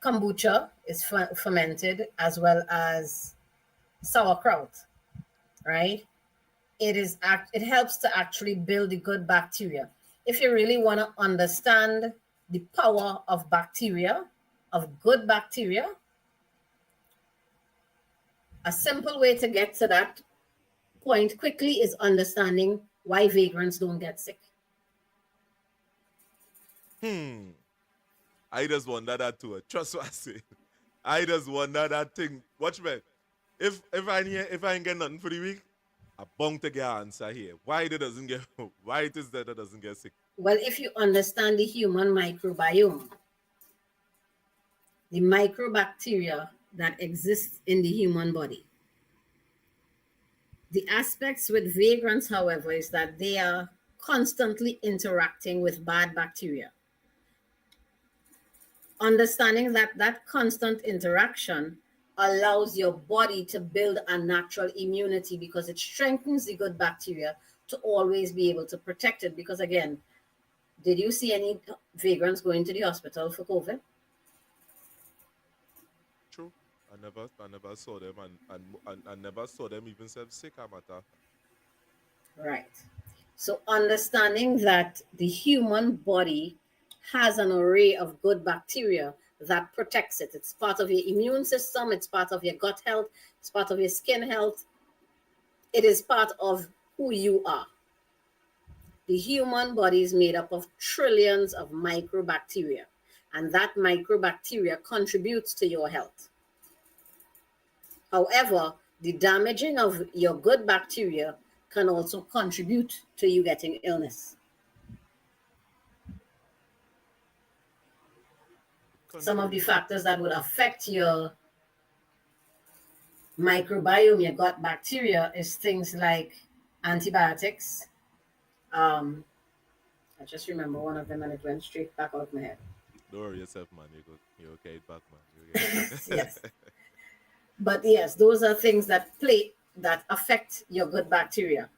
Kombucha is fermented, as well as sauerkraut, right? It helps to actually build the good bacteria. If you really want to understand the power of bacteria, of good bacteria, a simple way to get to that point quickly is understanding why vagrants don't get sick. Hmm. I just wonder that too. Trust what I say. I just wonder that thing. Watch me. If I ain't get nothing for the week, I bound to get an answer here. Why it doesn't get why it is that it doesn't get sick. Well, if you understand the human microbiome, the microbacteria that exist in the human body, the aspects with vagrants, however, is that they are constantly interacting with bad bacteria. Understanding that that constant interaction allows your body to build a natural immunity because it strengthens the good bacteria to always be able to protect it. Because again, did you see any vagrants going to the hospital for COVID? True. I never saw them and I never saw them even self sick a matter. Right. So understanding that the human body has an array of good bacteria that protects it. It's part of your immune system, it's part of your gut health, it's part of your skin health. It is part of who you are. The human body is made up of trillions of microbacteria, and that microbacteria contributes to your health. However, the damaging of your good bacteria can also contribute to you getting illness. Some of the Contribute. factors that would affect your microbiome, your gut bacteria, is things like antibiotics. Um, I just remember one of them and it went straight back out of my head. Don't worry yourself, man. You okay it back, man. You get it Yes. back. But yes, those are things that affect your good bacteria.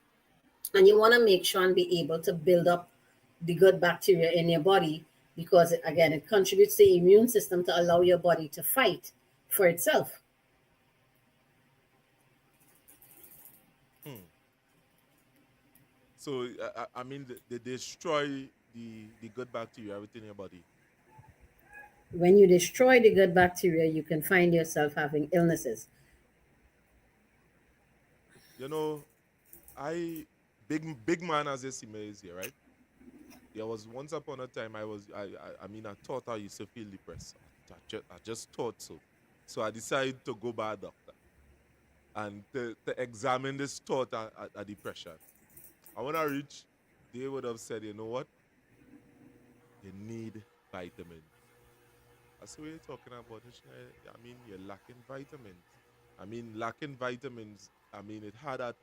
And you want to make sure and be able to build up the good bacteria in your body because again, it contributes to the immune system to allow your body to fight for itself. Hmm. So I mean they destroy the good bacteria within your body. When you destroy the good bacteria, you can find yourself having illnesses. You know, I big man as a see is here, right? There was once upon a time I mean I thought I used to feel depressed. I just thought so. So I decided to go by a doctor and to examine this thought at depression. And when I reached, they would have said, you know what? You need vitamins. I said, what are you talking about? I mean, you're lacking vitamins. I mean, lacking vitamins, I mean, it had that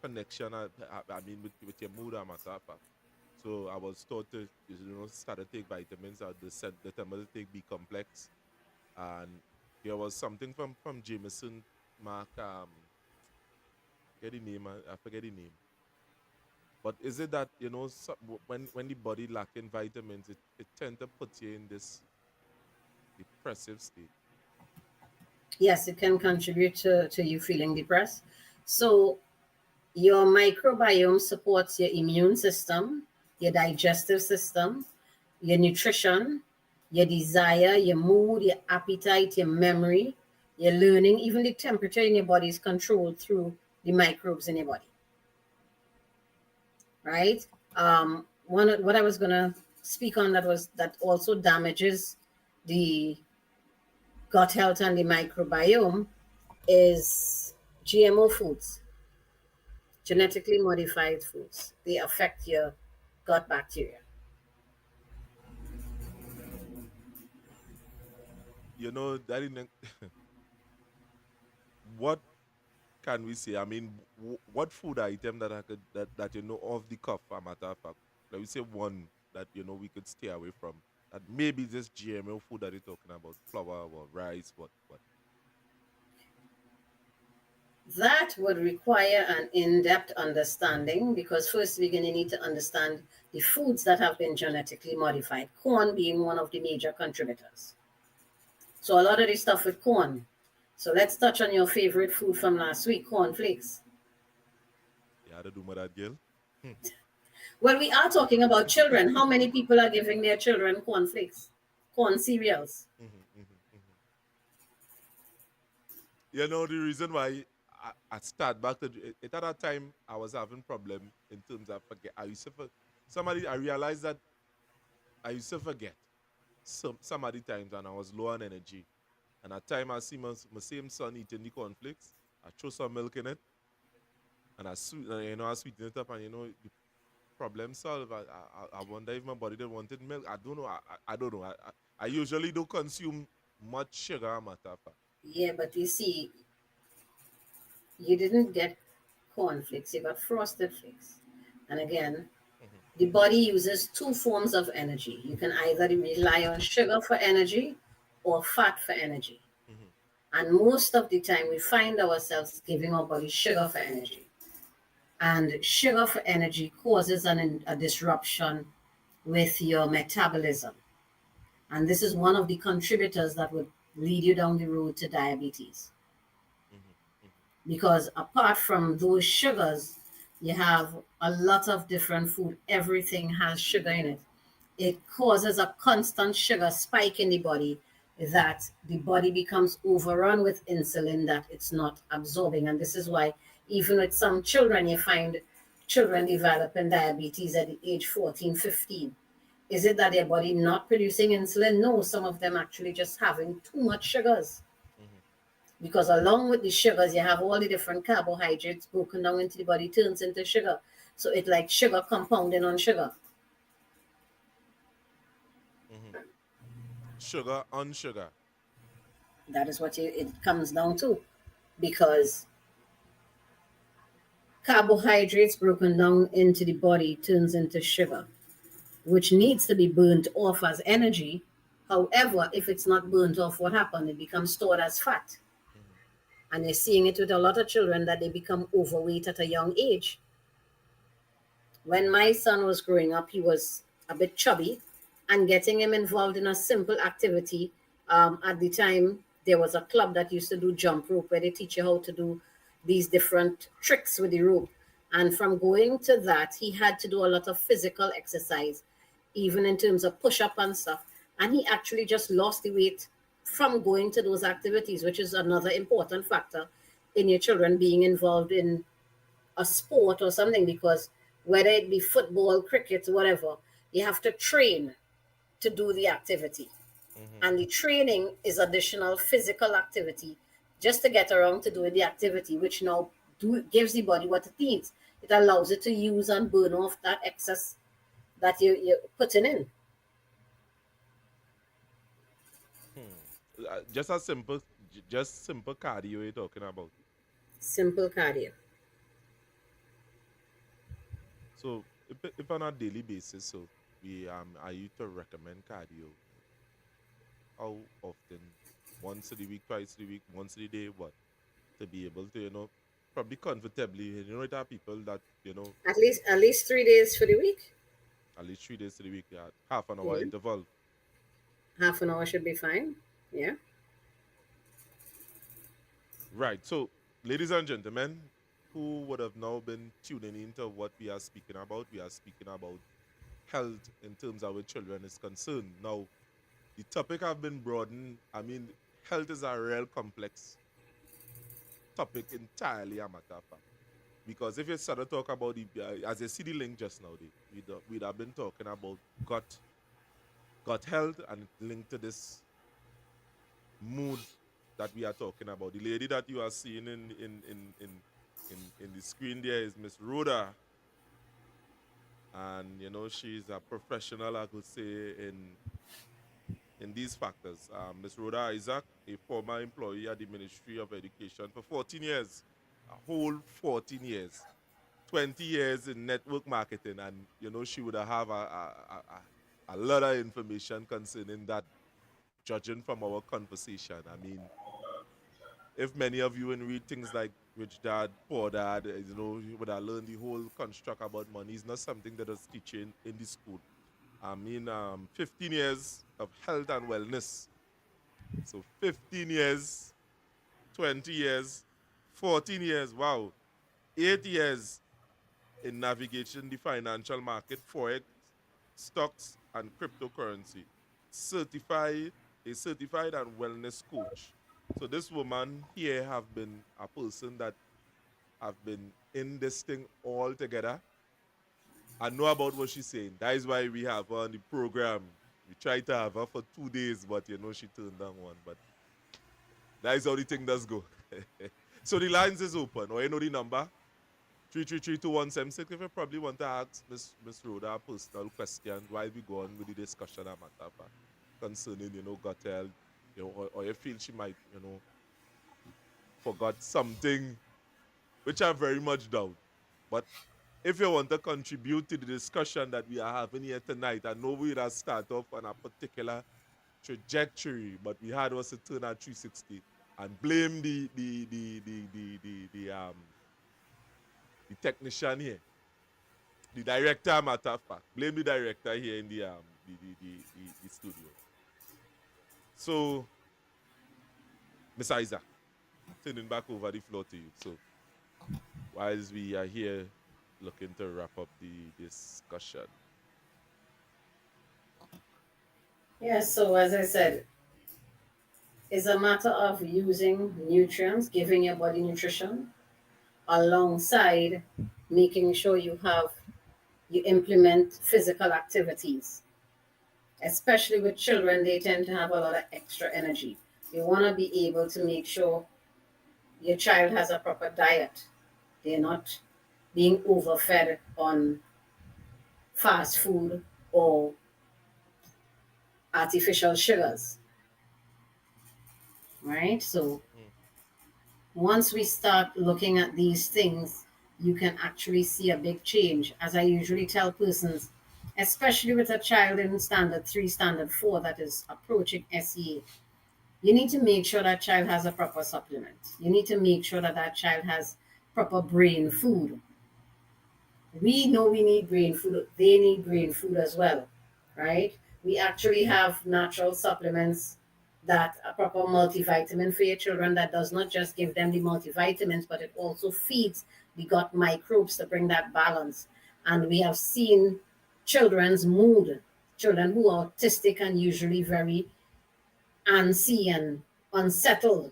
connection, I mean, with your mood and matter. So I was taught to, start to take vitamins. The time to take B complex. And there was something from Jameson, Mark, get the name, I forget the name. But is it that, when the body lacking vitamins, it tend to put you in this depressive state? Yes, it can contribute to you feeling depressed. So your microbiome supports your immune system, your digestive system, your nutrition, your desire, your mood, your appetite, your memory, your learning, even the temperature in your body is controlled through the microbes in your body, right? What I was gonna speak on that also damages the gut health and the microbiome is GMO foods, Yeah. genetically modified foods. They affect your gut bacteria. That in what can we say? I mean, what food item that I could that you know off the cuff, a matter of fact, let me say one that you know we could stay away from. That maybe this GMO food that you're talking about, flour or rice, what? That would require an in-depth understanding because first we're going to need to understand the foods that have been genetically modified, corn being one of the major contributors. So a lot of this stuff with corn. So let's touch on your favorite food from last week, corn flakes. You had to do with that, girl. Well, we are talking about children. How many people are giving their children corn flakes, corn cereals? You know the reason why I start back to it at that time I was having problem in terms of forget. I used to somebody I realized that I used to forget some of the times and I was low on energy. And at time I see my same son eating the cornflakes. I throw some milk in it and I sweeten it up and the problem solved. I wonder if my body didn't wanted milk. I don't know. I don't know. I usually don't consume much sugar, matter of fact. Yeah, but you see, you didn't get corn flakes, you got frosted flakes. And again, the body uses two forms of energy. You can either rely on sugar for energy or fat for energy. And most of the time, we find ourselves giving our body sugar for energy. And sugar for energy causes a disruption with your metabolism. And this is one of the contributors that would lead you down the road to diabetes. Because apart from those sugars, you have a lot of different food. Everything has sugar in it. It causes a constant sugar spike in the body that the body becomes overrun with insulin that it's not absorbing. And this is why, even with some children, you find children developing diabetes at the age 14, 15. Is it that their body not producing insulin? No, some of them actually just having too much sugars. Because along with the sugars, you have all the different carbohydrates broken down into the body, turns into sugar. So it's like sugar compounding on sugar. Sugar on sugar. That is what it comes down to. Because carbohydrates broken down into the body turns into sugar, which needs to be burnt off as energy. However, if it's not burnt off, what happens? It becomes stored as fat. And you're seeing it with a lot of children that they become overweight at a young age. When my son was growing up, he was a bit chubby, and getting him involved in a simple activity. At the time, there was a club that used to do jump rope where they teach you how to do these different tricks with the rope. And from going to that, he had to do a lot of physical exercise, even in terms of push up and stuff. And he actually just lost the weight from going to those activities, which is another important factor in your children being involved in a sport or something, because whether it be football, cricket, whatever, you have to train to do the activity. And the training is additional physical activity just to get around to doing the activity, which now gives the body what it needs. It allows it to use and burn off that excess that you're putting in. Just a simple, just simple cardio you're talking about. Simple cardio. So if on a daily basis, so we I used to recommend cardio. How often? Once a week, twice a week, once a day, what? To be able to, probably comfortably, there are people that, At least 3 days for the week. at least 3 days a week, yeah, half an hour Yeah. interval. Half an hour should be fine. Yeah. Right. So, ladies and gentlemen, who would have now been tuning into what we are speaking about? We are speaking about health in terms of our children is concerned. Now, the topic have been broadened. I mean, health is a real complex topic entirely, a matter of fact. Because if you start to talk about as you see the link just now, we'd have been talking about gut health and it linked to this mood that we are talking about. The lady that you are seeing in the screen there is Miss Rhoda. And she's a professional, I could say, in these factors. Ms. Rhoda Isaac, a former employee at the Ministry of Education for 14 years. a whole 14 years, 20 years in network marketing, and she would have a lot of information concerning that, judging from our conversation. I mean, if many of you and read things like Rich Dad, Poor Dad, you would have learned the whole construct about money. It's not something that is teaching in the school. I mean, 15 years of health and wellness. So 15 years, 20 years, 14 years, wow. 8 years in navigating the financial market, forex, stocks, and cryptocurrency. Certified, a certified and wellness coach. So this woman here have been a person that have been in this thing all together. I know about what she's saying. That is why we have her on the program. We tried to have her for 2 days, but she turned down one. But that is how the thing does go. So the lines is open. Or the number? 333-2176. If you probably want to ask Miss Rhoda a personal question while we go on with the discussion concerning, gut health, or you feel she might, forgot something, which I very much doubt. But if you want to contribute to the discussion that we are having here tonight, I know we have start off on a particular trajectory, but we had us to turn at 360 and blame the technician here, the director, matter of fact. Blame the director here in the studio. So, Miss Isaac, turning back over the floor to you. So, whilst we are here looking to wrap up the discussion. Yes, so as I said, it's a matter of using nutrients, giving your body nutrition, alongside making sure you implement physical activities. Especially with children, they tend to have a lot of extra energy. You want to be able to make sure your child has a proper diet. They're not being overfed on fast food or artificial sugars. Right? So once we start looking at these things, you can actually see a big change. As I usually tell persons, especially with a child in standard 3, standard 4 that is approaching SEA, you need to make sure that child has a proper supplement. You need to make sure that that child has proper brain food. We know we need brain food. They need brain food as well, right? We actually have natural supplements that a proper multivitamin for your children that does not just give them the multivitamins, but it also feeds the gut microbes to bring that balance. And we have seen children's mood, children who are autistic and usually very antsy and unsettled,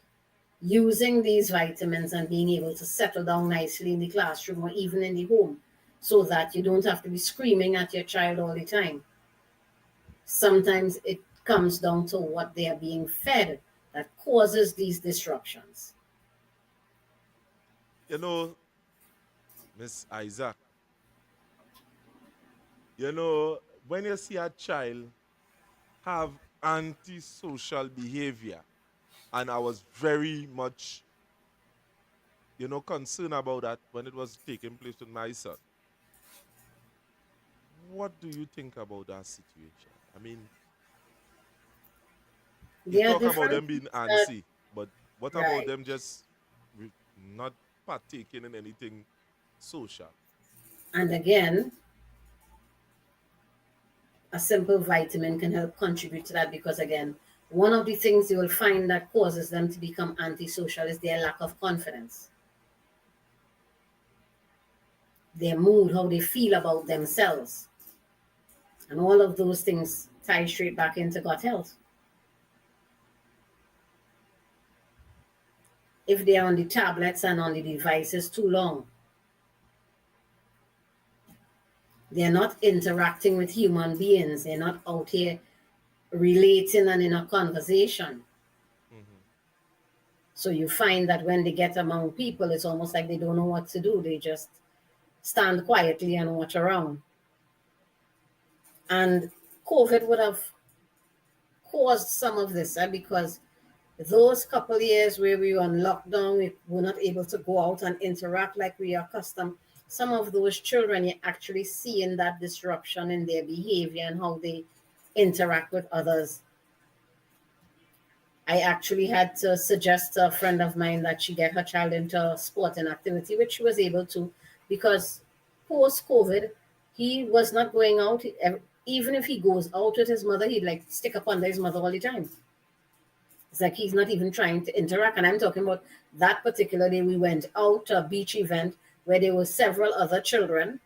using these vitamins and being able to settle down nicely in the classroom or even in the home, so that you don't have to be screaming at your child all the time. Sometimes it comes down to what they are being fed that causes these disruptions. Miss Isaac, when you see a child have antisocial behavior, and I was very much, concerned about that when it was taking place with my son. What do you think about that situation? I mean, you talk about them being antsy, but what about them just not partaking in anything social? And again, a simple vitamin can help contribute to that, because again, one of the things you will find that causes them to become antisocial is their lack of confidence. Their mood, how they feel about themselves. And all of those things tie straight back into gut health. If they are on the tablets and on the devices too long, they're not interacting with human beings. They're not out here relating and in a conversation. So you find that when they get among people, it's almost like they don't know what to do. They just stand quietly and watch around. And COVID would have caused some of this, because those couple years where we were on lockdown, we were not able to go out and interact like we are accustomed. Some of those children, you're actually seeing that disruption in their behavior and how they interact with others. I actually had to suggest to a friend of mine that she get her child into sport and activity, which she was able to, because post COVID, he was not going out. Even if he goes out with his mother, he'd like stick up under his mother all the time. It's like he's not even trying to interact. And I'm talking about that particular day we went out to a beach event where there were several other children,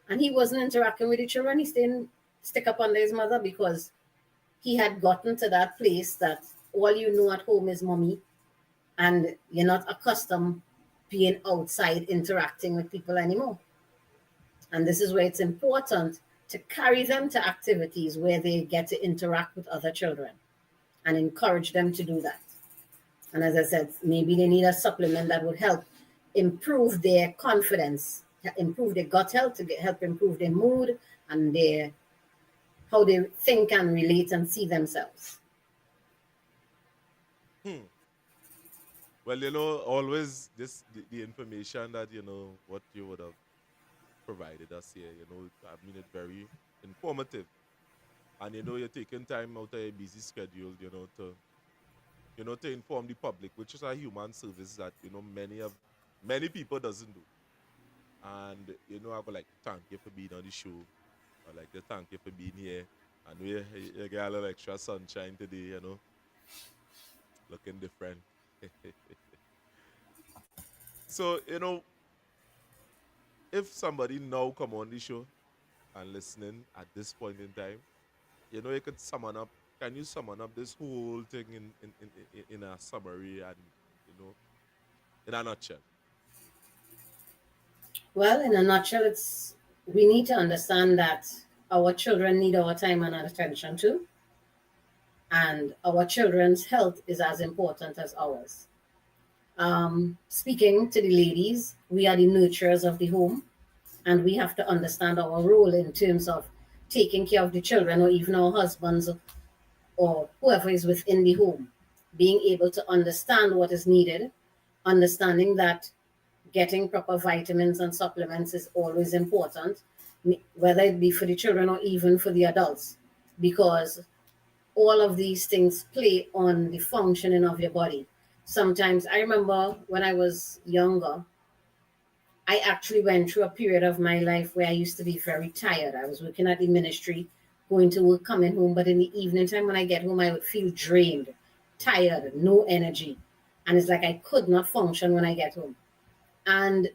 and he wasn't interacting with the children. He stayed stick up under his mother because he had gotten to that place that all you know at home is mommy, and you're not accustomed being outside interacting with people anymore. And this is where it's important to carry them to activities where they get to interact with other children and encourage them to do that. And as I said, maybe they need a supplement that would help improve their confidence, improve their gut health, to help improve their mood and their how they think and relate and see themselves. Well, you know, always the information that, you know, what you would have provided us here, you know, I mean, it's very informative. And, you know, you're taking time out of your busy schedule, to inform the public, which is a human service that, you know, many people doesn't do. And, you know, I would like to thank you for being on the show. I'd like to thank you for being here. And you get a little extra sunshine today, you know, looking different. So, you know, if somebody now come on the show and listening at this point in time, you know, you could can you summon up this whole thing in a summary and, you know, in a nutshell? Well, in a nutshell, we need to understand that our children need our time and our attention too. And our children's health is as important as ours. Speaking to the ladies, we are the nurturers of the home, and we have to understand our role in terms of taking care of the children or even our husbands or whoever is within the home, being able to understand what is needed, understanding that getting proper vitamins and supplements is always important, whether it be for the children or even for the adults, because all of these things play on the functioning of your body. Sometimes I remember when I was younger, I actually went through a period of my life where I used to be very tired. I was working at the ministry, going to work, coming home, but in the evening time when I get home, I would feel drained, tired, no energy. And it's like I could not function when I get home. And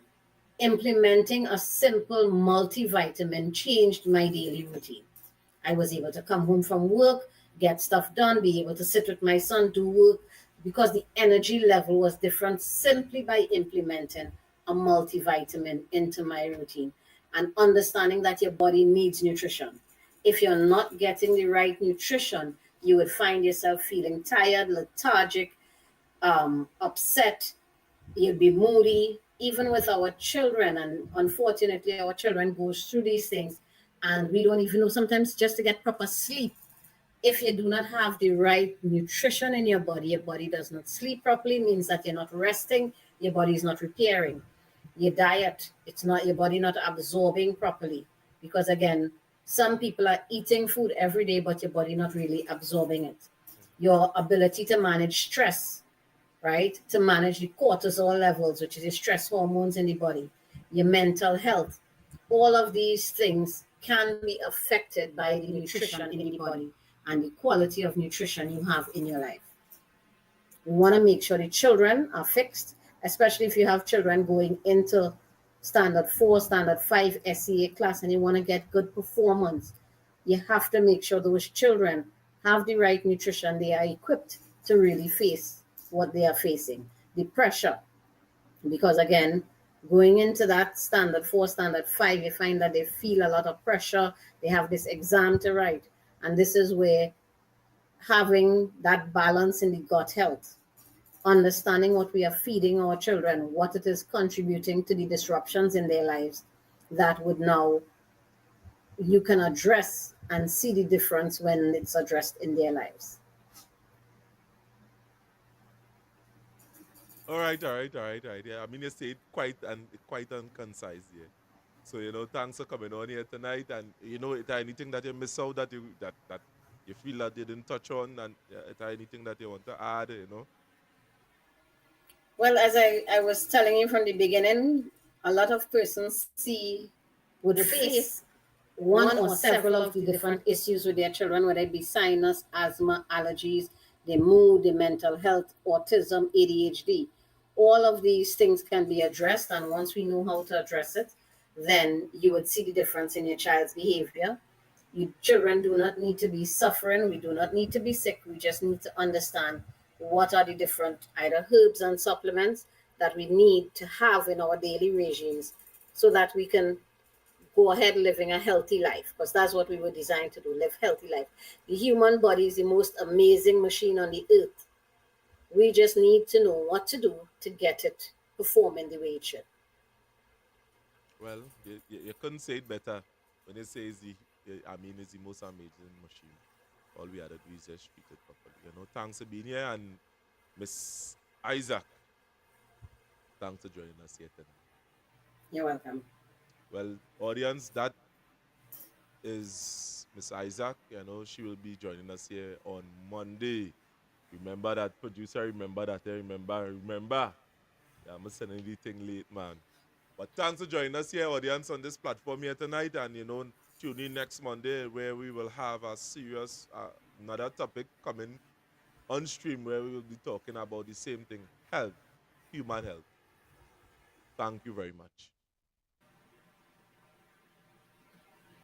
implementing a simple multivitamin changed my daily routine. I was able to come home from work, get stuff done, be able to sit with my son, do work, because the energy level was different simply by implementing a multivitamin into my routine and understanding that your body needs nutrition. If you're not getting the right nutrition, you would find yourself feeling tired, lethargic, upset, you'd be moody, even with our children. And unfortunately, our children goes through these things and we don't even know sometimes just to get proper sleep. If you do not have the right nutrition in your body does not sleep properly, means that you're not resting, your body is not repairing. Your diet, it's not your body not absorbing properly. Because again, some people are eating food every day, but your body not really absorbing it. Your ability to manage stress, right? To manage the cortisol levels, which is the stress hormones in the body, your mental health, all of these things can be affected by the nutrition in the body and the quality of nutrition you have in your life. We want to make sure the children are fixed, especially if you have children going into standard 4, standard 5 SEA class and you want to get good performance. You have to make sure those children have the right nutrition. They are equipped to really face what they are facing, the pressure. Because again, going into that standard 4, standard 5, you find that they feel a lot of pressure. They have this exam to write. And this is where having that balance in the gut health, understanding what we are feeding our children, what it is contributing to the disruptions in their lives, that would now you can address and see the difference when it's addressed in their lives. All right, all right, all right, all right. Yeah, I mean, you say it quite unconcise, yeah. So thanks for coming on here tonight, and is there anything that you miss out that you feel that you didn't touch on, and is there anything that you want to add? Well, as I was telling you from the beginning, a lot of persons would face one or several of the different issues with their children, whether it be sinus, asthma, allergies, the mood, the mental health, autism, ADHD. All of these things can be addressed, and once we know how to address it, then you would see the difference in your child's behavior. You children do not need to be suffering. We do not need to be sick. We just need to understand what are the different either herbs and supplements that we need to have in our daily regimes so that we can go ahead living a healthy life, because that's what we were designed to do, live healthy life. The human body is the most amazing machine on the earth. We just need to know what to do to get it performing the way it should. Well, you couldn't say it better when you say it's the most amazing machine. All we had to do is just treat it properly. Thanks for being here, and Miss Isaac, thanks for joining us here tonight. You're welcome. Well, audience, that is Miss Isaac. She will be joining us here on Monday. Remember that, producer. Remember that. Remember. Yeah, I'm sending the thing late, man. But thanks for joining us here, audience, on this platform here tonight. And, tune in next Monday where we will have a serious, another topic coming on stream where we will be talking about the same thing, health, human health. Thank you very much.